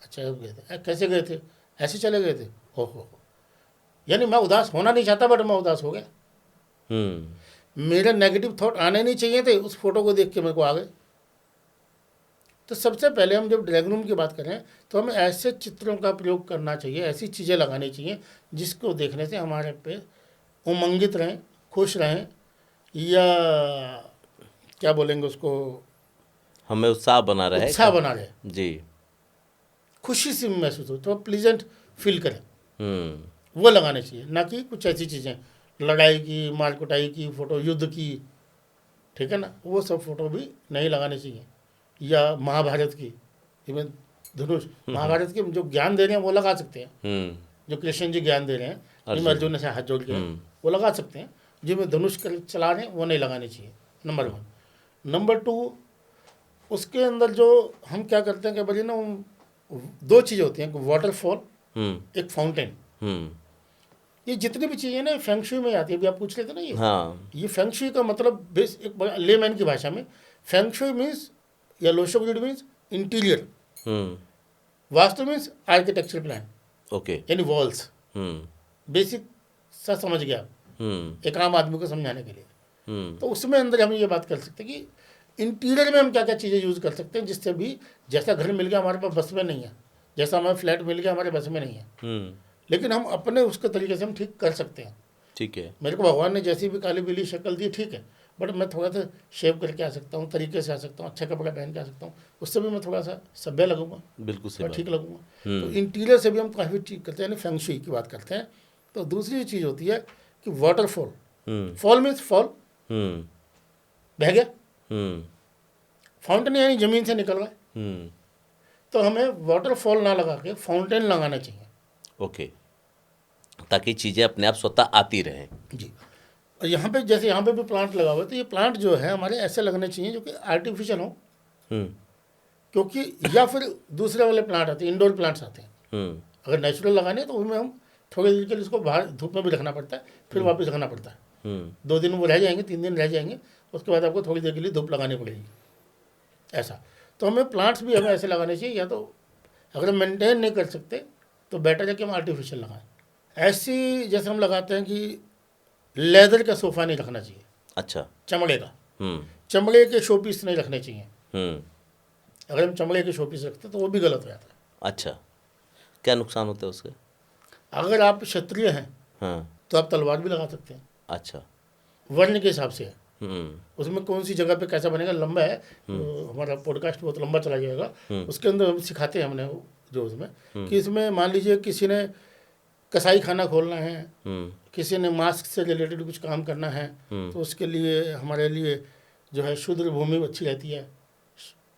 अच्छा कब गए थे? कैसे गए थे? ऐसे चले गए थे? हो। यानी मैं उदास होना नहीं चाहता बट मैं उदास हो गया। मेरे नेगेटिव थॉट आने नहीं चाहिए थे, उस फोटो को देख के मेरे को आ गए। तो सबसे पहले हम जब ड्राइंग रूम की बात करें तो हमें ऐसे चित्रों का प्रयोग करना चाहिए, ऐसी चीज़ें लगानी चाहिए जिसको देखने से हमारे पे उमंगित रहें, खुश रहें, या क्या बोलेंगे उसको, हमें उत्साह बना रहे, उत्साह बना रहे जी, खुशी से महसूस हो, तो प्लीजेंट फील करें, वो लगाने चाहिए। ना कि कुछ ऐसी चीज़ें लड़ाई की, मार कुटाई की फ़ोटो, युद्ध की, ठीक है ना, वो सब फोटो भी नहीं लगाने चाहिए। या महाभारत की, इवन धनुष, महाभारत के जो ज्ञान दे रहे हैं वो लगा सकते हैं, जो कृष्ण जी ज्ञान दे रहे हैं, अर्जुन से हाथ जोड़ के वो लगा सकते हैं। जिनमें धनुष चला रहे हैं वो नहीं लगाने चाहिए, नंबर 1। नंबर 2, उसके अंदर जो हम क्या करते हैं कि भाई ना, 2 चीज़ें होती हैं, वाटरफॉल, एक फाउंटेन। ये जितनी भी चीज़ें ना फेंगशुई में आती है, अभी आप पूछ रहे थे ना ये, हाँ। ये फेंगशुई का मतलब बेस, एक लेमैन की भाषा में फेंगशुई मीन्स, या लोशोगुड means interior, vastu means architecture plan, okay, यानी वॉल्स। बेसिक सा समझ गया एक आम आदमी को समझाने के लिए। तो उसमें अंदर हम ये बात कर सकते हैं कि इंटीरियर में हम क्या क्या चीज़ें यूज़ कर सकते हैं, जिससे भी जैसा घर मिल गया हमारे पास बस में नहीं है, जैसा हमारा फ्लैट मिल गया हमारे बस में नहीं है, लेकिन हम अपने उसके तरीके से हम ठीक कर सकते हैं। ठीक है, मेरे को भगवान ने जैसी भी काली बिली शक्ल दी, ठीक है, बट मैं थोड़ा सा शेव करके आ सकता हूँ, तरीके से आ सकता हूँ, अच्छा कपड़ा पहन के आ सकता हूँ, उससे भी मैं थोड़ा सा सभ्य लगूंगा, बिल्कुल सही, ठीक लगूंगा। तो इंटीरियर से भी हम काफ़ी ठीक करते हैं, यानी फेंगशुई की बात करते हैं। तो दूसरी चीज़ होती है कि वाटरफॉल, फॉल मीन्स फॉल, बह गया, फाउंटेन यानी ज़मीन से निकल गया, तो हमें वाटरफॉल ना लगा के फाउंटेन लगाना चाहिए, ओके, ताकि चीज़ें अपने आप स्वतः आती रहें। जी। और यहाँ पे जैसे यहाँ पे भी प्लांट लगा हुआ है, तो ये प्लांट जो है हमारे ऐसे लगने चाहिए जो कि आर्टिफिशियल हो, क्योंकि या फिर दूसरे वाले प्लांट आते हैं, इंडोर प्लांट्स आते हैं। अगर नेचुरल लगाने तो उनमें हम थोड़ी देर के लिए उसको बाहर धूप में भी रखना पड़ता है, फिर वापस रखना पड़ता है। 2 दिन वो रह जाएंगे, 3 दिन रह जाएंगे, उसके बाद आपको थोड़ी देर के लिए धूप लगानी पड़ेगी, ऐसा। तो हमें प्लांट्स भी हमें ऐसे लगाने चाहिए, या तो अगर मेंटेन नहीं कर सकते तो बेटर है कि हम आर्टिफिशियल लगाएं। ऐसी जैसे हम लगाते हैं कि लेदर का सोफ़ा नहीं रखना चाहिए, अच्छा, चमड़े का, चमड़े के शो पीस नहीं रखने चाहिए। अगर हम चमड़े के शो पीस रखते हैं तो वो भी गलत हो जाता है। अच्छा, क्या नुकसान होता है उसके? अगर आप क्षत्रिय हैं हाँ, तो आप तलवार भी लगा सकते हैं, अच्छा। वर्ण के हिसाब से है। हम्म, उसमें कौन सी जगह पे कैसा बनेगा, लंबा है, हमारा पॉडकास्ट बहुत लंबा चला जाएगा। उसके अंदर हम सिखाते हैं हमने जो उसमें कि इसमें मान लीजिए किसी ने कसाई खाना खोलना है, किसी ने मास्क से रिलेटेड कुछ काम करना है, तो उसके लिए हमारे लिए जो है शूद्र भूमि अच्छी रहती है।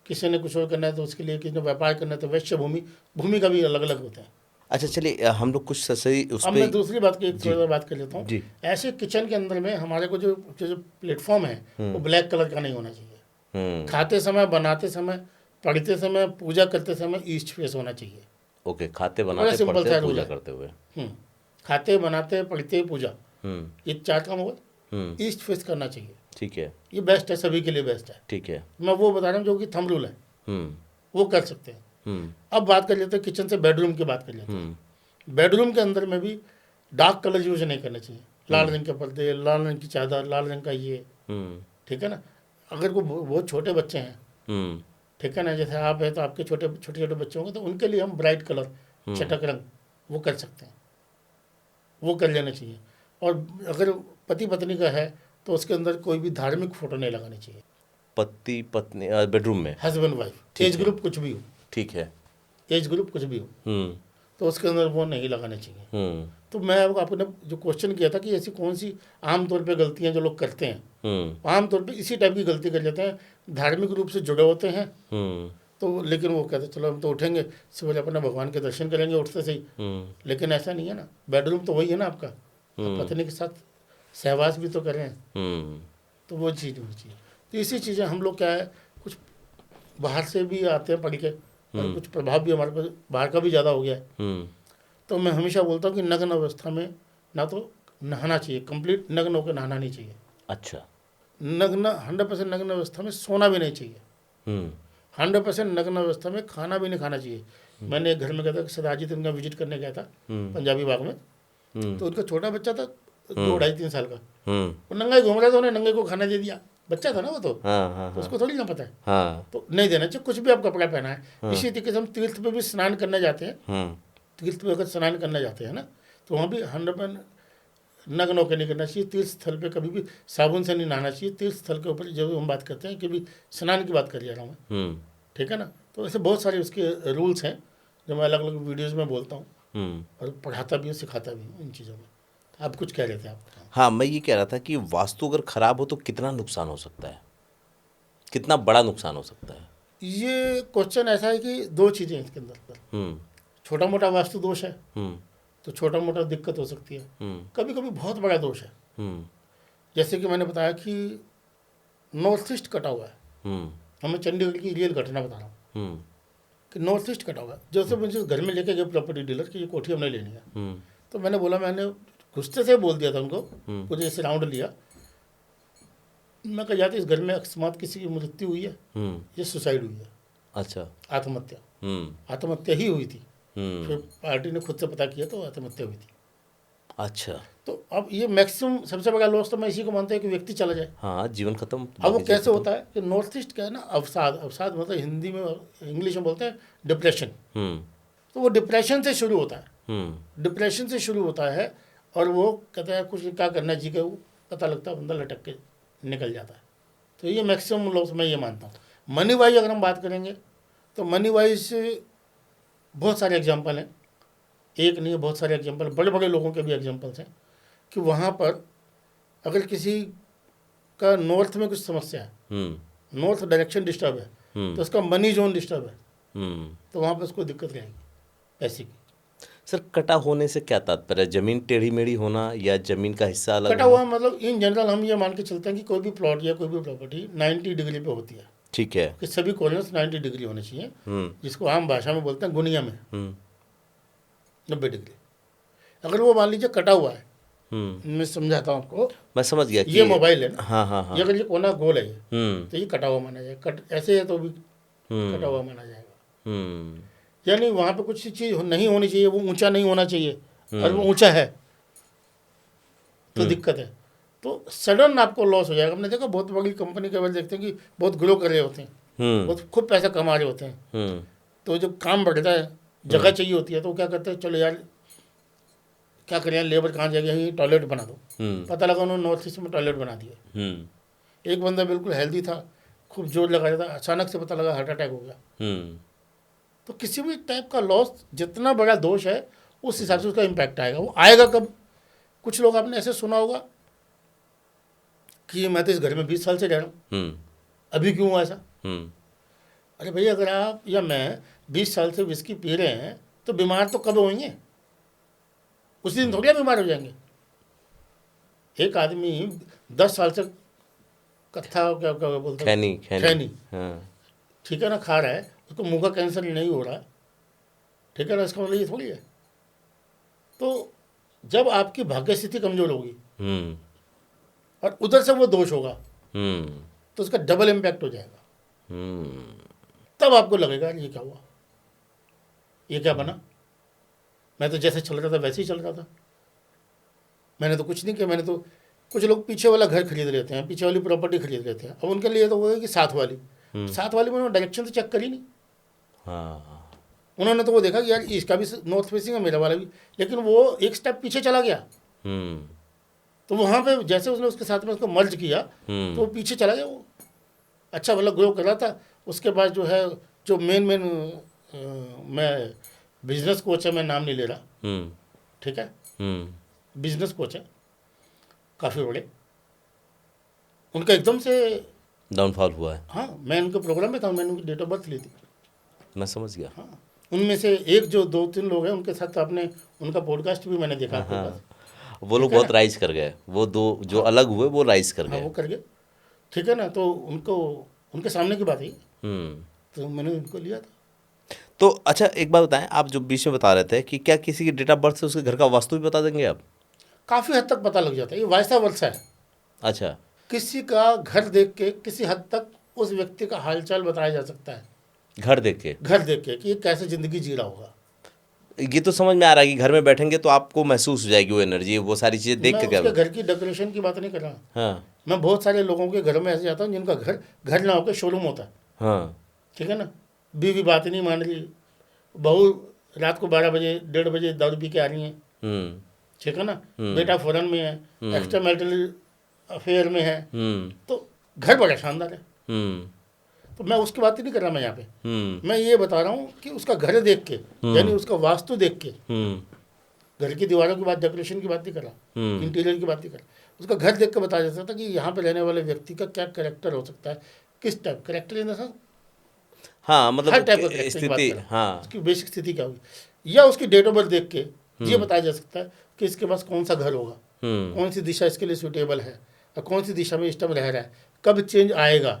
किसी ने कुछ और करना है तो उसके लिए, किसी ने व्यापार करना है तो वैश्य भूमि, भूमि का भी अलग अलग होता है। अच्छा चलिए, हम लोग कुछ सही उस अब पे। मैं दूसरी बात की एक थोड़ी बात कर लेता हूँ। जी। ऐसे किचन के अंदर में हमारे को जो जो प्लेटफॉर्म है वो ब्लैक कलर का नहीं होना चाहिए। खाते समय, बनाते समय, पढ़ते समय, पूजा करते समय ईस्ट फेस होना चाहिए। ओके, खाते बड़ा बनाते सिंपल पढ़ते सा और रूल पूजा है। करते हुए। खाते, बनाते, पढ़ते, पूजा, हम्म, ये 4 काम हुए। ईस्ट फेस करना चाहिए। ठीक है, ये बेस्ट है, सभी के लिए बेस्ट है। ठीक है। मैं वो बता रहा हूँ जो कि थंब रूल है, हम्म, वो कर सकते हैं। हम्म, अब बात कर लेते हैं किचन से बेडरूम की बात कर लेते हैं। बेडरूम के अंदर में भी डार्क कलर यूज नहीं करना चाहिए। लाल रंग के पर्दे, लाल रंग की चादर, लाल रंग का ये, ठीक है ना। अगर को बहुत छोटे बच्चे हैं, ठीक है ना, जैसे आप हैं तो आपके छोटे छोटे बच्चे होंगे तो उनके लिए हम ब्राइट कलर, चटक रंग, वो कर सकते हैं, वो कर लेना चाहिए। और अगर पति पत्नी का है तो उसके अंदर कोई भी धार्मिक फोटो नहीं लगानी चाहिए। पति पत्नी बेडरूम में। हस्बैंड वाइफ, ठीक एज है। ग्रुप कुछ भी हो, ठीक है। एज ग्रुप कुछ भी हो, तो उसके अंदर वो नहीं लगाने चाहिए। तो मैं आपने जो क्वेश्चन किया था कि ऐसी कौन सी आमतौर पे गलतियां जो लोग करते हैं, आमतौर पे इसी टाइप की गलती कर लेते हैं। धार्मिक रूप से जुड़े होते हैं तो, लेकिन वो कहते हैं चलो हम तो उठेंगे सुबह अपने भगवान के दर्शन करेंगे उठते से ही, लेकिन ऐसा नहीं है ना। बेडरूम तो वही है ना आपका, आप पत्नी के साथ सहवास भी तो कर रहे हैं, तो वो चीज़ होनी चाहिए। तो इसी चीज़ें हम लोग क्या है, कुछ बाहर से भी आते हैं पढ़ के, और कुछ प्रभाव भी हमारे पास बाहर का भी ज़्यादा हो गया है। तो मैं हमेशा बोलता हूँ कि नग्न अवस्था में ना तो नहाना चाहिए, कंप्लीट नग्न होकर नहाना नहीं चाहिए। अच्छा। नग्न 100% नग्न अवस्था में सोना भी नहीं चाहिए। 100% नग्न अवस्था में खाना भी नहीं खाना चाहिए। मैंने एक घर में गया था, सदाजित उनका विजिट करने गया था पंजाबी बाग में, तो उनका छोटा बच्चा था 2-2.5-3 साल का, वो नंगा ही घूम रहा था, उन्हें नंगे को खाना दे दिया। बच्चा था ना वो तो, तो उसको थोड़ी ना पता है, तो नहीं देना चाहिए। कुछ भी आप कपड़ा पहना है। इसी तरीके से हम तीर्थ पे भी स्नान करने जाते हैं, तीर्थ पे अगर स्नान करने जाते हैं ना, तो वहाँ भी 100% नग्न होकर नहीं करना चाहिए। तीर्थ स्थल पे कभी भी साबुन से नहीं नहाना चाहिए। तीर्थ स्थल के ऊपर जब हम बात करते हैं कि भी स्नान की बात कर जा रहा हूँ मैं, ठीक है ना। तो ऐसे बहुत सारे उसके रूल्स हैं जो मैं अलग अलग वीडियोज़ में बोलता हूँ और पढ़ाता भी हूँ, सिखाता भी हूँ इन चीज़ों में। आप कुछ कह रहे थे आप? हाँ, मैं ये कह रहा था कि वास्तु अगर खराब हो तो कितना नुकसान हो सकता है, कितना बड़ा नुकसान हो सकता है? ये क्वेश्चन ऐसा है कि 2 चीज़ें हैं इसके अंदर। छोटा मोटा वास्तु दोष है तो छोटा मोटा दिक्कत हो सकती है, कभी कभी बहुत बड़ा दोष है। जैसे कि मैंने बताया कि नॉर्थ ईस्ट कटा हुआ है। हमें चंडीगढ़ की रियल घटना बता रहा हूँ कि नॉर्थ ईस्ट कटा हुआ है। जैसे मुझे घर में लेके गए प्रॉपर्टी डीलर कि ये कोठी हमने लेनी है, तो मैंने बोला, मैंने गुस्से से बोल दिया था उनको, मुझे ऐसे राउंड लिया, मैं कहा जाते इस घर में अकस्मात किसी की मृत्यु हुई है, ये सुसाइड हुई है। अच्छा। आत्महत्या, आत्महत्या ही हुई थी। फिर पार्टी ने खुद से पता किया तो आत्महत्या हुई थी। अच्छा। तो अब ये मैक्सिमम सबसे बड़ा लॉस तो मैं इसी को मानता हूँ कि व्यक्ति चला जाए। हाँ, जीवन खत्म। अब वो कैसे होता है कि नॉर्थ ईस्ट का है ना, अवसाद, अवसाद मतलब हिंदी में, इंग्लिश में बोलते हैं डिप्रेशन। तो वो डिप्रेशन से शुरू होता है, डिप्रेशन से शुरू होता है, और वो कहता है कुछ क्या करना जी का, वो पता लगता है बंदा लटक के निकल जाता है। तो ये मैक्सिमम लॉस मैं ये मानता हूँ। मनी वाइज अगर हम बात करेंगे तो मनी वाइज बहुत सारे एग्जाम्पल हैं, एक नहीं है, बहुत सारे एग्जाम्पल, बड़े बड़े लोगों के भी एग्जाम्पल्स हैं कि वहाँ पर अगर किसी का नॉर्थ में कुछ समस्या है, नॉर्थ डायरेक्शन डिस्टर्ब है, तो उसका मनी जोन डिस्टर्ब है, तो वहाँ पर उसको दिक्कत रहेगी पैसे की। सर, कटा होने से क्या तात्पर्य है? जमीन टेढ़ी मेढ़ी होना या जमीन का हिस्सा अलग कटा हुआ मतलब इन जनरल हम ये मान के चलते हैं कि कोई भी प्लॉट या कोई भी प्रॉपर्टी 90 डिग्री पे होती है। ठीक है। कि सभी कॉर्नर्स 90 डिग्री होने चाहिए, जिसको आम भाषा में बोलते हैं गुनिया में 90 डिग्री। अगर वो मान लीजिए कटा हुआ है, मैं समझाता हूँ आपको, मैं समझ गया कि ये मोबाइल है ना, हाँ, ये अगर ये कोना गोल है तो ये कटा हुआ माना जाएगा, ऐसे है तो भी कटा हुआ माना जाएगा। यानी वहाँ पे कुछ चीज़ नहीं होनी चाहिए, वो ऊंचा नहीं होना चाहिए, और वो ऊंचा है तो दिक्कत है, तो सडन आपको लॉस हो जाएगा। हमने देखा बहुत बड़ी कंपनी के बारे देखते हैं कि बहुत ग्रो कर रहे होते हैं, बहुत खूब पैसा कमा रहे होते हैं, तो जब काम बढ़ता है, जगह चाहिए होती है, तो क्या करते हैं, चलो यार क्या करें, लेबर कहाँ जाएगी, यहीं टॉयलेट बना दो। हम्म पता लगा उन्होंने नॉर्थ ईस्ट में टॉयलेट बना दिए। हम्म एक बंदा बिल्कुल हेल्दी था, खूब जोर लगा रहा था, अचानक से पता लगा हार्ट अटैक हो गया। हम्म तो किसी भी टाइप का लॉस, जितना बड़ा दोष है उस हिसाब से उसका इम्पैक्ट आएगा। वो आएगा कब? कुछ लोग आपने ऐसे सुना होगा कि मैं तो इस घर में 20 साल से रह रहा हूँ, हम्म अभी क्यों हुआ ऐसा? हम्म अरे भैया, अगर आप या मैं 20 साल से विस्की पी रहे हैं तो बीमार तो कब होंगे? उसी दिन थोड़ी ना बीमार हो जाएंगे। एक आदमी 10 साल से कत्था क्या क्या बोलते हैं, खैनी खैनी खैनी, हाँ ठीक है ना, खा रहा है, उसको मुंह का कैंसर नहीं हो रहा, ठीक है ना, इसका मतलब ये थोड़ी है। तो जब आपकी भाग्य स्थिति कमजोर होगी हम्म और उधर से वो दोष होगा हम्म तो उसका डबल इम्पैक्ट हो जाएगा। हम्म तब आपको लगेगा ये क्या हुआ, ये क्या बना, मैं तो जैसे चल रहा था वैसे ही चल रहा था, मैंने तो कुछ नहीं किया। मैंने तो, कुछ लोग पीछे वाला घर खरीद लेते हैं, पीछे वाली प्रॉपर्टी खरीद लेते हैं, अब उनके लिए तो वो है कि साथ वाली में उन्होंने डायरेक्शन तो चेक करी नहीं। हाँ उन्होंने तो वो देखा कि यार इसका भी नॉर्थ फेसिंग है, मेरा वाला भी, लेकिन वो एक स्टेप पीछे चला गया। हम्म तो वहाँ पे जैसे उसने उसके साथ में उसको मर्ज किया तो वो पीछे चला गया। वो अच्छा मतलब ग्रो कर रहा था। उसके बाद जो है, जो मेन मैं बिजनेस कोच है, मैं नाम नहीं ले रहा, हम्म ठीक है, हम्म बिजनेस कोच है काफ़ी बड़े, उनका एकदम से, डाउनफॉल हुआ है। हाँ मैं उनके प्रोग्राम में था, मैंने उनकी डेट ऑफ बर्थ ली थी। मैं समझ गया। हाँ, उनमें से एक जो 2-3 लोग हैं उनके साथ आपने, उनका पॉडकास्ट भी मैंने देखा आपके पास, वो लोग ठीक है बहुत ना? राइज कर गए, वो दो जो अलग हुए वो राइज कर हाँ गए। वो कर गए, ठीक है ना, तो उनको, उनके सामने की बात है, हम्म तो मैंने उनको लिया था। तो अच्छा एक बात बताएं, आप जो बीच में बता रहे थे कि क्या किसी की डेट ऑफ बर्थ से उसके घर का वास्तु भी बता देंगे आप? काफ़ी हद तक पता लग जाता है, ये वायसा वर्षा है। अच्छा किसी का घर देख के किसी हद तक उस व्यक्ति का हालचाल बताया जा सकता है, घर देख के? घर देख के कि ये कैसे ज़िंदगी जी रहा होगा। ये तो समझ में आ रहा है कि घर में बैठेंगे तो आपको महसूस हो जाएगी वो एनर्जी, वो सारी चीज़ें देख मैं के क्या? उसके घर की डेकोरेशन की बात नहीं कर रहा, हाँ मैं बहुत सारे लोगों के घरों में ऐसे जाता हूँ जिनका घर घर ना होकर शोरूम होता है, हाँ ठीक है ना, बीवी बात नहीं मान रही, बहू रात को 12 बजे 1:30 बजे दारू पी के आ रही हैं, हम्म ठीक है ना, बेटा फॉरेन में है, एक्स्ट्रा मैरिटल अफेयर में है, तो घर बड़ा शानदार है। हम्म तो मैं उसकी बात ही नहीं कर रहा मैं यहाँ पे, हम्म मैं ये बता रहा हूँ कि उसका घर देख के, यानी उसका वास्तु देख के, हम्म घर की दीवारों की बात, डेकोरेशन की बात नहीं कर रहा, इंटीरियर की बात नहीं कर रहा, उसका घर देख के बताया जा सकता है कि यहाँ पे रहने वाले व्यक्ति का क्या कैरेक्टर हो सकता है, किस type character, in the sense हाँ हर मतलब टाइप का कैरेक्टर की बात स्थिति कर रहा हूँ, हाँ उसकी बेसिक स्थिति क्या होगी, या उसकी डेट ऑफ बर्थ देख के ये बताया जा सकता है कि इसके पास कौन सा घर होगा, कौन सी दिशा इसके लिए सूटेबल है, और कौन सी दिशा में इस टाइम रह रहा है, कब चेंज आएगा।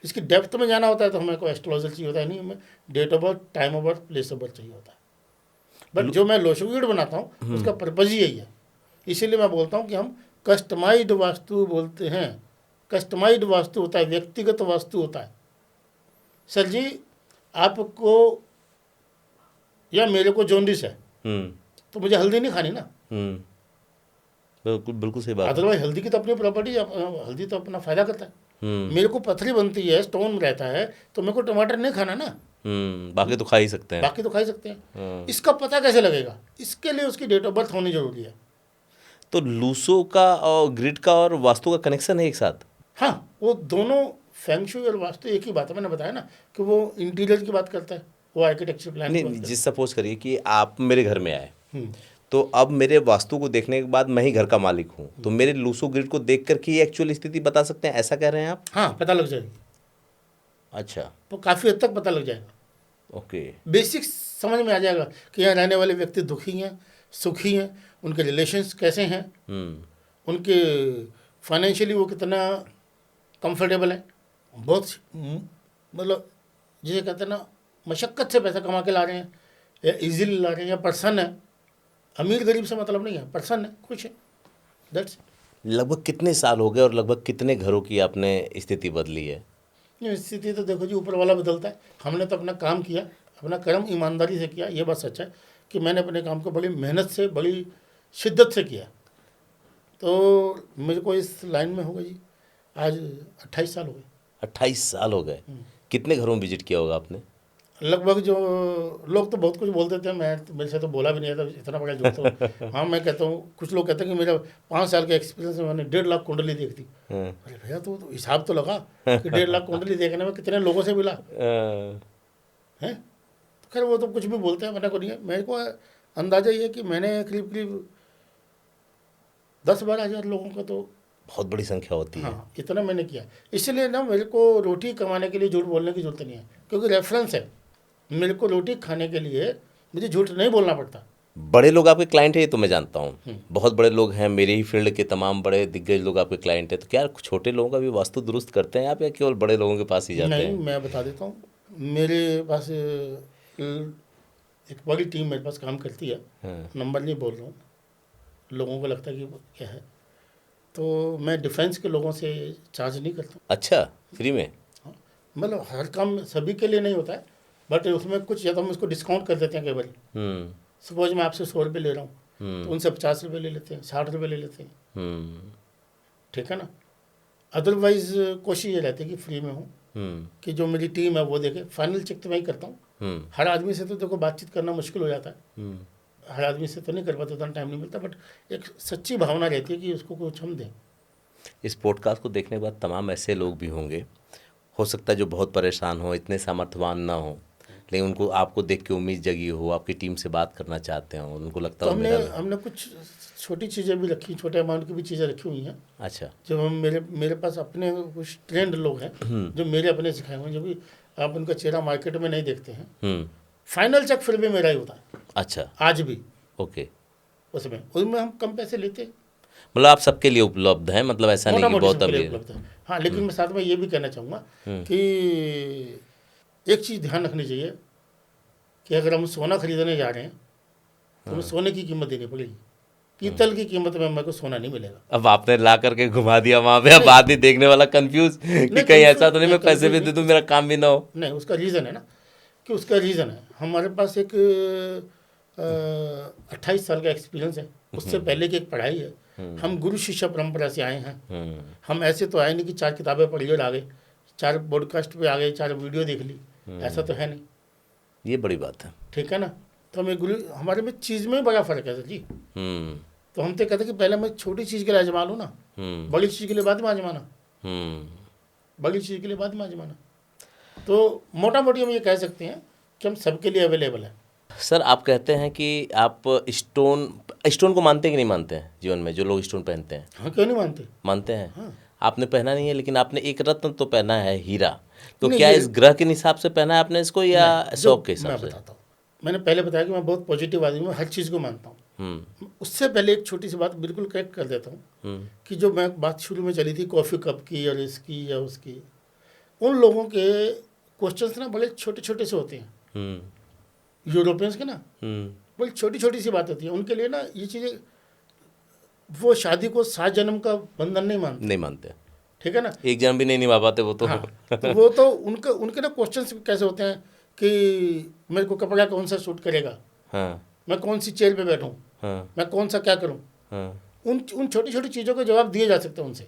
इसकी डेप्थ में जाना होता है तो हमें कोई एस्ट्रोलॉजर चाहिए होता है, नहीं, हमें date of birth, time of birth, place of birth चाहिए होता है। बट जो मैं लोशोगीड बनाता हूँ उसका पर्पज़ ही यही है, इसीलिए मैं बोलता हूँ कि हम कस्टमाइज्ड वास्तु बोलते हैं। कस्टमाइज्ड वास्तु होता है, व्यक्तिगत वास्तु होता है। सर जी, आपको या मेरे को जॉन्डिस है तो मुझे हल्दी नहीं खानी ना, बिल्कुल बिल्कुल सही बात है। अदरवाइज हल्दी की तो अपनी प्रॉपर्टी, हल्दी तो अपना फायदा करता है। मेरे को पथरी बनती है, स्टोन रहता है, तो मेरे को टमाटर नहीं खाना ना, बाकी तो खा ही सकते हैं। बाकी तो खा ही सकते हैं। इसका पता कैसे लगेगा? इसके लिए उसकी डेट ऑफ बर्थ होनी जरूरी है। तो लूसो का और ग्रिड का और वास्तु का कनेक्शन है एक साथ? हाँ, वो दोनों फेंग शुई और वास्तु एक ही बात है। मैंने बताया ना कि वो इंटीरियर की बात करता है, वो आर्किटेक्चर प्लान की बात नहीं, करता जिस सपोज करिए कि आप मेरे घर में आए, है। तो अब मेरे वास्तु को देखने के बाद मैं ही घर का मालिक हूँ, तो मेरे लूसो ग्रिड को देख करके ये एक्चुअल स्थिति बता सकते हैं, ऐसा कह रहे हैं आप? हाँ, पता लग जाएगी। अच्छा, तो काफ़ी हद तक पता लग जाएगा, ओके। बेसिक समझ में आ जाएगा कि यहाँ रहने वाले व्यक्ति दुखी हैं, सुखी हैं, उनके रिलेशंस कैसे हैं, उनके फाइनेंशियली वो कितना कंफर्टेबल है, बहुत मतलब जिसे कहते हैं ना, मशक्क़त से पैसा कमा के ला रहे हैं या इजीली ला रहे हैं, या पर्सन है, अमीर गरीब से मतलब नहीं है, पर्सन है, खुश है, दैट्स। लगभग कितने साल हो गए और लगभग कितने घरों की आपने स्थिति बदली है? ये स्थिति तो देखो जी, ऊपर वाला बदलता है। हमने तो अपना काम किया, अपना कर्म ईमानदारी से किया, ये बात सच है कि मैंने अपने काम को बड़ी मेहनत से, बड़ी शिद्दत से किया, तो मुझे को इस लाइन में होगा जी आज 28 साल हो गए। 28 साल हो गए। कितने घरों में विजिट किया होगा आपने? लगभग जो लोग तो बहुत कुछ बोलते थे, मेरे से तो बोला भी नहीं था, इतना बड़ा झूठ तो हाँ मैं कहता हूँ। कुछ लोग कहते हैं कि मेरा 5 साल का एक्सपीरियंस है, मैंने 1.5 लाख कुंडली देख दी। अरे भैया तो हिसाब तो लगा कि 1.5 लाख कुंडली देखने में कितने लोगों से मिला है। तो खैर वो तो कुछ भी बोलते हैं, मैंने को नहीं है। मेरे को अंदाजा ये है कि मैंने करीब करीब 10-12 हज़ार लोगों का तो बहुत बड़ी संख्या होती है। हाँ इतना मैंने किया। इसलिए ना मेरे को रोटी कमाने के लिए झूठ बोलने की जरूरत नहीं है, क्योंकि रेफरेंस है। मेरे को रोटी खाने के लिए मुझे झूठ नहीं बोलना पड़ता। बड़े लोग आपके क्लाइंट है ये तो मैं जानता हूँ, बहुत बड़े लोग हैं, मेरे ही फील्ड के तमाम बड़े दिग्गज लोग आपके क्लाइंट है। तो क्या छोटे लोगों का भी वास्तु दुरुस्त करते हैं आप, या केवल बड़े लोगों के पास ही जाते नहीं, हैं? मैं बता देता हूँ। मेरे पास एक बड़ी टीम मेरे पास काम करती है। नंबर नहीं बोल रहा हूँ, लोगों को लगता है कि क्या है। तो मैं डिफेंस के लोगों से चार्ज नहीं करता। अच्छा, फ्री में? हाँ, मतलब हर काम सभी के लिए नहीं होता है, बट उसमें कुछ या तो हम उसको डिस्काउंट कर देते हैं केवल। सपोज मैं आपसे 100 रुपये ले रहा हूँ, तो उनसे 50 रुपये ले लेते हैं, 60 रुपये ले लेते हैं, ठीक है ना। अदरवाइज कोशिश ये रहती है कि फ्री में हो, कि जो मेरी टीम है वो देखे। फाइनल चेक तो मैं ही करता हूँ। हर आदमी से तो देखो बातचीत करना मुश्किल हो जाता है, हर आदमी से तो नहीं कर पाते, उतना टाइम नहीं मिलता, बट एक सच्ची भावना रहती है कि उसको कुछ हम दें। इस पॉडकास्ट को देखने के बाद तमाम ऐसे लोग भी होंगे, हो सकता है जो बहुत परेशान हो, इतने सामर्थ्यवान ना हो, लेकिन उनको आपको देख के उम्मीद जगी हो, आपकी टीम से बात करना चाहते हो, उनको लगता तो हो हमने कुछ छोटी चीज़ें भी रखी, छोटे अमाउंट की भी चीज़ें रखी हुई हैं। अच्छा। जब हम मेरे पास अपने कुछ ट्रेंड लोग हैं जो मेरे अपने सिखाए हुए हैं, जो भी आप उनका चेहरा मार्केट में नहीं देखते हैं, फाइनल चेक फिर भी मेरा ही होता है। अच्छा, आज भी ओके। उसमें हम कम पैसे लेते हैं। मतलब आप सबके लिए उपलब्ध हैं, मतलब ऐसा नहीं कि बहुत अमीर उपलब्ध है। हाँ, लेकिन मैं साथ में ये भी कहना चाहूँगा कि एक चीज़ ध्यान रखनी चाहिए कि अगर हम सोना खरीदने जा रहे हैं तो हमें सोने की कीमत देनी पड़ेगी। पीतल की कीमत में मेरे को सोना नहीं मिलेगा। अब आपने ला करके घुमा दिया वहाँ पे, अब आदमी देखने वाला कंफ्यूज कि कहीं ऐसा तो नहीं मैं पैसे भी दे दूँ मेरा काम भी ना हो। नहीं, उसका रीज़न है ना, कि उसका रीज़न है हमारे पास एक 28 साल का एक्सपीरियंस है, उससे पहले की एक पढ़ाई है। हम गुरु शिष्य परंपरा से आए हैं। हम ऐसे तो आए नहीं कि 4 किताबें पढ़ और आ गए, 4 पॉडकास्ट पे आ गए, 4 वीडियो देख ली, ऐसा तो है नहीं। ये बड़ी बात है, ठीक है ना। तो हमें गुरु, हमारे में चीज़ में बड़ा फ़र्क है सर जी। तो हम तो कहते कि पहले मैं छोटी चीज़ के लिए आजमा लूँ ना, बड़ी चीज़ के लिए बाद में आजमाना, बड़ी चीज़ के लिए बाद में आजमाना। तो मोटा मोटी हम ये कह सकते हैं कि हम सबके लिए अवेलेबल है। सर आप कहते हैं कि आप स्टोन को मानते हैं कि नहीं मानते हैं जीवन में, जो लोग स्टोन पहनते हैं? हाँ, क्यों नहीं मानते, मानते हैं। हाँ। आपने पहना नहीं है, लेकिन आपने एक रत्न तो पहना है, हीरा। तो नहीं, क्या इस ग्रह के हिसाब से पहना है आपने इसको, या शौक के हिसाब मैं से? बताता हूँ। मैंने पहले बताया कि मैं बहुत पॉजिटिव आदमी हूँ, हर चीज़ को मानता हूँ। उससे पहले एक छोटी सी बात बिल्कुल करेक्ट कर देता हूँ कि जो मैं बात शुरू में चली थी कॉफ़ी कप की और इसकी या उसकी, उन लोगों के क्वेश्चंस ना बड़े छोटे छोटे से होते हैं। यूरोपियंस के ना बड़ी छोटी छोटी सी बात होती है उनके लिए ना, ये चीज़ें, वो शादी को 7 जन्म का बंधन नहीं मानते। ठीक है ना, एक जन्म भी नहीं निभा पाते वो तो। हाँ, तो वो तो उनके ना क्वेश्चंस कैसे होते हैं कि मेरे को कपड़ा कौन सा सूट करेगा, हाँ, मैं कौन सी चेयर पे बैठूं, हाँ, मैं कौन सा क्या करूं। हाँ, उन छोटी छोटी चीज़ों के जवाब दिए जा सकते हैं उनसे।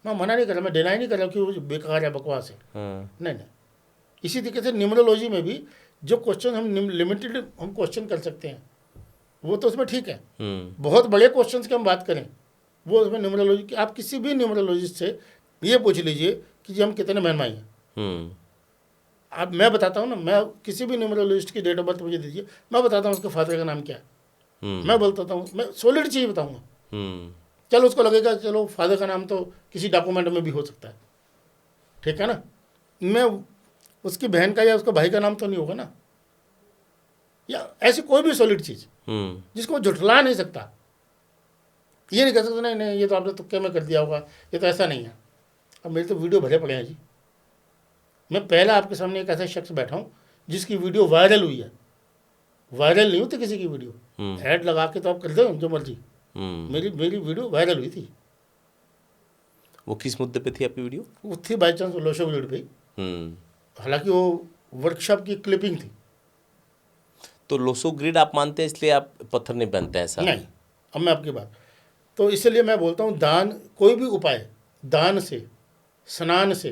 मैं मना नहीं कर रहा, मैं डिनाई नहीं कर रहा कि वो बेकार है, बकवास है, हाँ, नहीं। इसी तरीके से न्यूमरोलॉजी में भी जो क्वेश्चन हम लिमिटेड हम क्वेश्चन कर सकते हैं वो तो उसमें ठीक है। बहुत बड़े क्वेश्चन की हम बात करें वो उसमें न्यूमरोलॉजी की, आप किसी भी न्यूमरोलॉजिस्ट से ये पूछ लीजिए कि जी हम कितने मेहनमाई हैं। अब मैं बताता हूँ ना, मैं किसी भी न्यूमरोलॉजिस्ट की डेट ऑफ बर्थ मुझे दीजिए, मैं बताता हूँ उसके फादर का नाम क्या है, मैं बोलता हूँ, मैं सॉलिड चीज़ बताऊँगा। चलो उसको लगेगा चलो फादर का नाम तो किसी डॉक्यूमेंट में भी हो सकता है, ठीक है ना, मैं उसकी बहन का या उसका भाई का नाम तो नहीं होगा ना, या ऐसी कोई भी सॉलिड चीज़ जिसको झुठला नहीं सकता। ये नहीं कह सकते नहीं ये तो आपने तुक्के में कर दिया होगा, ये तो ऐसा नहीं है। अब मेरे तो वीडियो भरे पड़े हैं जी। मैं पहला आपके सामने एक ऐसा शख्स बैठा हूँ जिसकी वीडियो वायरल हुई है। वायरल नहीं होती किसी की वीडियो, ऐड लगा के तो आप कर दो जो मर्जी। मेरी वीडियो वायरल हुई थी। वो किस मुद्दे पे थी आपकी वीडियो? वो थी बाई चांस लोशो ग्रिड पे, हालांकि वो वर्कशॉप की क्लिपिंग थी। तो लोसो ग्रिड आप मानते हैं इसलिए आप पत्थर नहीं पहनते हैं? ऐसा नहीं। अब मैं आपकी बात, तो इसलिए मैं बोलता हूँ दान, कोई भी उपाय, दान से, स्नान से,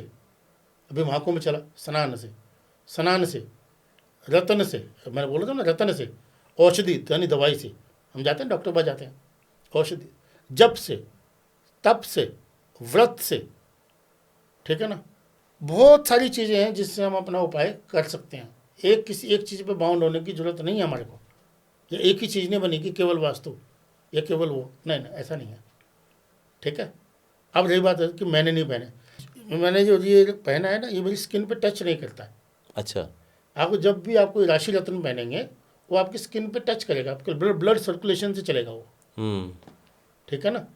अभी महाकुंभ चला, स्नान से रतन से, मैंने बोला था ना, रतन से, औषधि यानी दवाई से, हम जाते हैं डॉक्टर पास जाते हैं, औषधि, जप से, तप से, व्रत से, ठीक है ना, बहुत सारी चीज़ें हैं जिससे हम अपना उपाय कर सकते हैं। किसी एक चीज़ पे बाउंड होने की ज़रूरत नहीं है हमारे को, या एक ही चीज़ नहीं बनेगी, केवल वास्तु या केवल वो, नहीं नहीं, ऐसा नहीं है, ठीक है। अब रही बात है कि मैंने नहीं पहने, मैंने जो ये पहना है ना, ये मेरी स्किन पे टच नहीं करता है। अच्छा। आपको जब भी आपको राशि रत्न पहनेंगे, वो आपकी स्किन पे टच करेगा, आपके ब्लड सर्कुलेशन से चलेगा वो, ठीक है ना,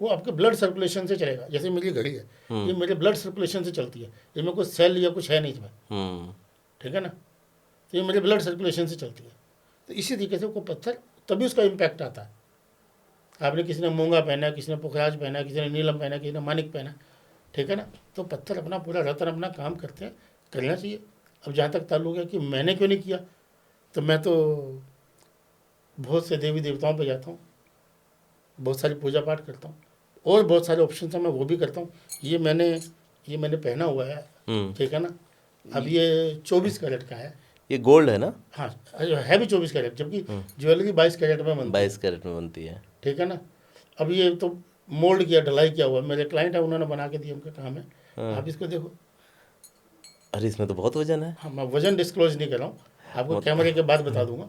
वो आपके ब्लड सर्कुलेशन से चलेगा। जैसे मेरी घड़ी है, ये मेरे ब्लड सर्कुलेशन से चलती है, इसमें कोई सेल या कुछ है नहीं इसमें, ठीक है ना, तो ये मेरे ब्लड सर्कुलेशन से चलती है। तो इसी तरीके से वो पत्थर, तभी उसका इम्पैक्ट आता है। आपने किसी ने मूंगा पहना, किसी ने पुखराज पहना, किसी ने नीलम पहना, किसी ने मानिक पहना, ठीक है ना, तो पत्थर अपना पूरा रत्न अपना काम करते हैं, करना चाहिए। अब जहाँ तक ताल्लुक है कि मैंने क्यों नहीं किया, तो मैं तो बहुत से देवी देवताओं पे जाता हूँ, बहुत सारी पूजा पाठ करता हूँ, और बहुत सारे ऑप्शन हैं, मैं वो भी करता हूँ। ये मैंने पहना हुआ है, ठीक है ना, अब ये 24 कैरेट का है, ये गोल्ड है ना? हाँ, है भी 24 कैरेट, जबकि ज्वेलरी 22 कैरेट में बनती है, 22 कैरेट में बनती है, ठीक है ना। अब ये तो मोल्ड किया, ढलाई किया हुआ, मेरे क्लाइंट है, उन्होंने बना के दिया, उनका काम है। आप इसको देखो, अरे इसमें तो बहुत वजन है। हाँ, मैं वजन डिस्क्लोज नहीं कर रहा हूँ, आपको कैमरे के बाद बता दूंगा,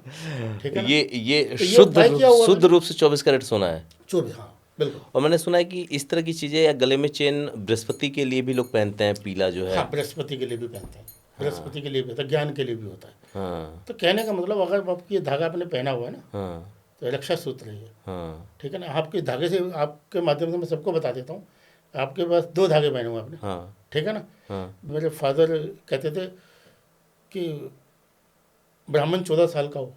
ठीक है ना। ये तो शुद्ध रूप से 24 कैरेट सोना है। 24, हाँ बिल्कुल। और मैंने सुना है कि इस तरह की चीजें या गले में चेन बृहस्पति के लिए भी लोग पहनते हैं, पीला जो है। हाँ, बृहस्पति के लिए भी पहनते हैं, बृहस्पति के लिए भी होता है, ज्ञान के लिए भी होता है। हाँ तो कहने का मतलब, अगर आपकी ये धागा आपने पहना हुआ है ना, हाँ तो रक्षा सूत्र है ये, हाँ ठीक है ना। आपके धागे से, आपके माध्यम से मैं सबको बता देता हूँ, आपके पास 2 धागे पहने हुए आपने, हाँ ठीक है ना। हाँ मेरे फादर कहते थे कि ब्राह्मण 14 साल का हो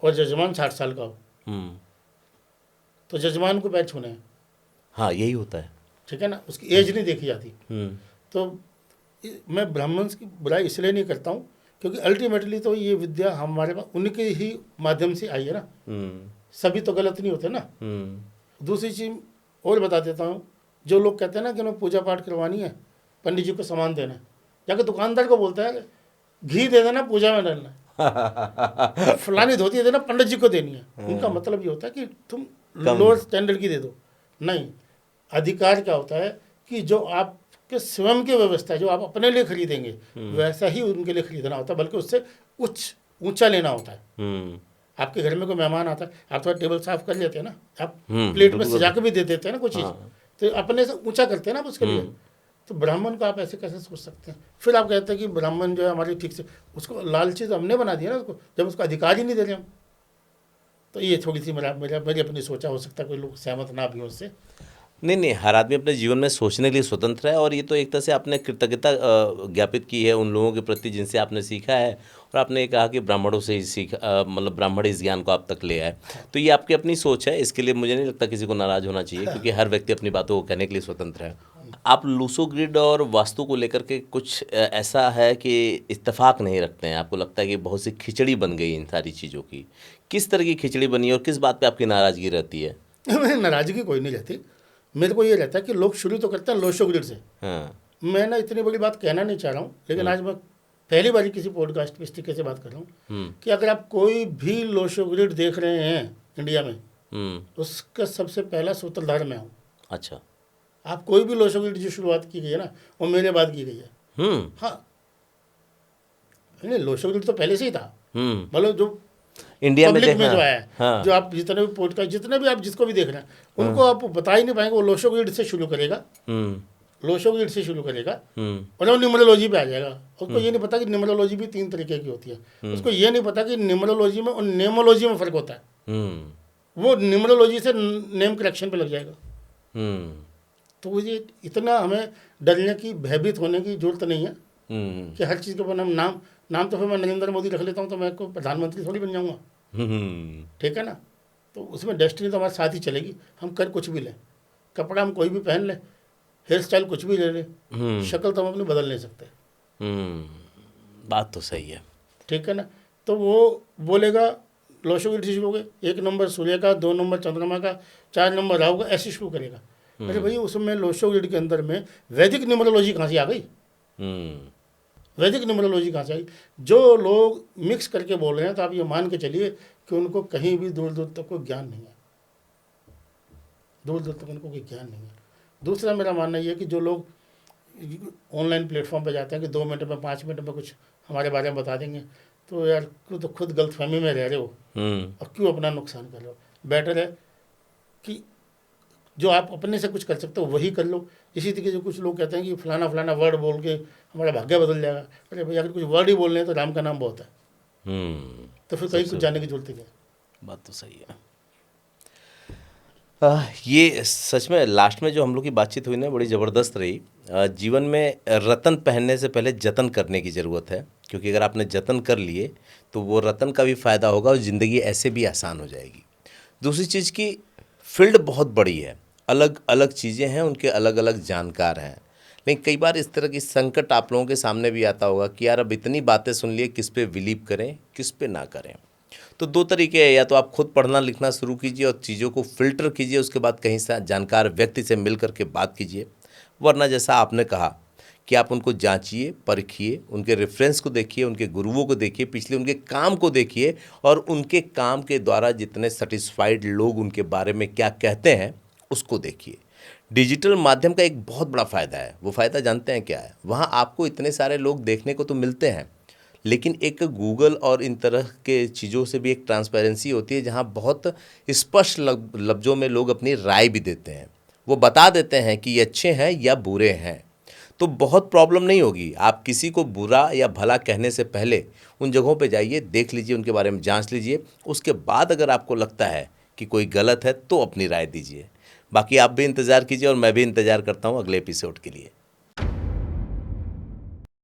और जजमान 60 साल का हो, तो जजमान को पैर छूने हैं, हाँ यही होता है, ठीक है ना, उसकी एज नहीं देखी जाती। तो मैं ब्राह्मण की बुराई इसलिए नहीं करता हूँ, क्योंकि अल्टीमेटली तो ये विद्या हमारे पास उनके ही माध्यम से आई है ना, सभी तो गलत नहीं होते ना। दूसरी चीज़ और बता देता हूँ, जो लोग कहते हैं ना कि उन्हें पूजा पाठ करवानी है, पंडित जी को सामान देना है, जाकर दुकानदार को बोलता है घी दे देना, पूजा में डालना है, फलानी धोती देना, पंडित जी को देनी है। उनका मतलब ये होता है कि तुम लोअर स्टैंडर्ड की दे दो। नहीं, अधिकार क्या होता है कि जो आपके स्वयं की व्यवस्था है, जो आप अपने लिए खरीदेंगे, वैसा ही उनके लिए खरीदना होता है, बल्कि उससे ऊंचा लेना होता है। आपके घर में कोई मेहमान आता है, आप थोड़ा टेबल साफ कर लेते हैं ना, आप प्लेट में सजा के भी दे देते हैं ना कुछ चीज़, तो अपने से ऊंचा करते हैं ना आप उसके लिए। तो ब्राह्मण को आप ऐसे कैसे सोच सकते हैं? फिर आप कहते हैं कि ब्राह्मण जो है हमारे ठीक से, उसको लालची तो हमने बना दिया ना उसको, जब उसको अधिकार ही नहीं दे रहे हम। तो ये थोड़ी सी मेरी अपनी सोचा, हो सकता है कोई लोग सहमत ना भी हो उससे। नहीं, हर आदमी अपने जीवन में सोचने के लिए स्वतंत्र है, और ये तो एक तरह से आपने कृतज्ञता ज्ञापित की है उन लोगों के प्रति जिनसे आपने सीखा है, और आपने कहा कि ब्राह्मणों से ही सीखा, मतलब ब्राह्मण इस ज्ञान को आप तक ले आए। तो ये आपकी अपनी सोच है, इसके लिए मुझे नहीं लगता किसी को नाराज़ होना चाहिए, क्योंकि हर व्यक्ति अपनी बातों को कहने के लिए स्वतंत्र है। आप लूसो ग्रिड और वास्तु को लेकर के कुछ ऐसा है कि इत्तेफाक नहीं रखते हैं, आपको लगता है कि बहुत सी खिचड़ी बन गई इन सारी चीज़ों की। किस तरह की खिचड़ी बनी और किस बात पे आपकी नाराज़गी रहती है? नाराज़गी कोई नहीं रहती, मेरे को ये रहता है कि लोग शुरू तो करते हैं लोशो ग्रिड से। मैं ना इतनी बड़ी बात कहना नहीं चाह रहा हूँ, लेकिन आज मैं पहली बार किसी पॉडकास्ट पे इस तरीके से बात कर रहा हूँ कि अगर आप कोई भी लोशो ग्रिड देख रहे हैं इंडिया में, उसका सबसे पहला सूत्रधार मैं हूँ। अच्छा। आप कोई भी लोशो ग्रिड जो शुरुआत की गई है ना, वो मेरे बाद की गई है। हाँ, नहीं, लोशो ग्रिड तो पहले से ही था, मतलब जो इंडिया में जो आया है, हाँ। जो आप जितने भी पॉडकास्ट, जितने भी आप जिसको भी देख रहे हैं, उनको आप बता ही नहीं पाएंगे। वो लोशो ग्रिड से शुरू करेगा, लोशो ग्रिड से शुरू करेगा, और वो न्यूमरोलॉजी पे आ जाएगा। उसको ये नहीं पता कि न्यूमरोलॉजी भी 3 तरीके की होती है। उसको ये नहीं पता कि न्यूमरोलॉजी में और नेमोलॉजी में फ़र्क होता है। वो न्यूमरोलॉजी से नेम करेक्शन पे लग जाएगा। तो मुझे इतना हमें डरने की, भयभीत होने की जरूरत नहीं है कि हर चीज़ के ऊपर नाम तो फिर मैं नरेंद्र मोदी रख लेता हूँ, तो मैं को प्रधानमंत्री थोड़ी बन जाऊँगा, ठीक है ना। तो उसमें डेस्टिनी तो हमारे साथ ही चलेगी। हम कर कुछ भी लें, कपड़ा हम कोई भी पहन लें, हेयर स्टाइल कुछ भी ले लें, शक्ल तो हम अपनी बदल नहीं सकते। बात तो सही है, ठीक है ना। तो वो बोलेगा लोशो ग्रिड शुरू हो गए, 1 नंबर सूर्य का, 2 नंबर चंद्रमा का, 4 नंबर राहु का, ऐसे शुरू करेगा। अरे भाई, उसमें लोशो ग्रिड के अंदर में वैदिक न्यूमरोलॉजी कहाँ से आ गई? वैदिक न्यूमरोलॉजी कहाँ से आई? जो लोग मिक्स करके बोल रहे हैं तो आप ये मान के चलिए कि उनको कहीं भी दूर दूर तक कोई ज्ञान नहीं है, दूर दूर तक उनको कोई ज्ञान नहीं है। दूसरा मेरा मानना ये है कि जो लोग ऑनलाइन प्लेटफॉर्म पे जाते हैं कि 2 मिनट में 5 मिनट में कुछ हमारे बारे में बता देंगे, तो यार क्यों, तो खुद गलतफहमी में रह रहे हो और क्यों अपना नुकसान कर रहे हो? बेटर है कि जो आप अपने से कुछ कर सकते हो वही कर लो। इसी तरीके से कुछ लोग कहते हैं कि फलाना फलाना वर्ड बोल के हमारा भाग्य बदल जाएगा। अरे भाई, अगर कुछ वर्ड ही बोल रहे हैं तो राम का नाम बहुत है, तो फिर कहीं कुछ जाने की जरूरत नहीं है। बात तो सही है। ये सच में लास्ट में जो हम लोग की बातचीत हुई ना, बड़ी ज़बरदस्त रही। जीवन में रतन पहनने से पहले जतन करने की ज़रूरत है, क्योंकि अगर आपने जतन कर लिए तो वो रतन का भी फ़ायदा होगा और ज़िंदगी ऐसे भी आसान हो जाएगी। दूसरी चीज़ की फील्ड बहुत बड़ी है, अलग अलग चीज़ें हैं, उनके अलग अलग जानकार हैं, लेकिन कई बार इस तरह की संकट आप लोगों के सामने भी आता होगा कि यार अब इतनी बातें सुन लिए, किस पे बिलीव करें किस पे ना करें। तो 2 तरीके हैं, या तो आप खुद पढ़ना लिखना शुरू कीजिए और चीज़ों को फ़िल्टर कीजिए, उसके बाद कहीं से जानकार व्यक्ति से मिल करके बात कीजिए, वरना जैसा आपने कहा कि आप उनको जांचिए, परखिए, उनके रेफरेंस को देखिए, उनके गुरुओं को देखिए, पिछले उनके काम को देखिए, और उनके काम के द्वारा जितने सेटिस्फाइड लोग उनके बारे में क्या कहते हैं उसको देखिए। डिजिटल माध्यम का एक बहुत बड़ा फ़ायदा है, वो फ़ायदा जानते हैं क्या है? वहाँ आपको इतने सारे लोग देखने को तो मिलते हैं, लेकिन एक गूगल और इन तरह के चीज़ों से भी एक ट्रांसपेरेंसी होती है, जहाँ बहुत स्पष्ट लफ्ज़ों में लोग अपनी राय भी देते हैं, वो बता देते हैं कि ये अच्छे हैं या बुरे हैं। तो बहुत प्रॉब्लम नहीं होगी। आप किसी को बुरा या भला कहने से पहले उन जगहों पे जाइए, देख लीजिए, उनके बारे में जांच लीजिए, उसके बाद अगर आपको लगता है कि कोई गलत है तो अपनी राय दीजिए। बाकी आप भी इंतज़ार कीजिए और मैं भी इंतज़ार करता हूँ अगले एपिसोड के लिए।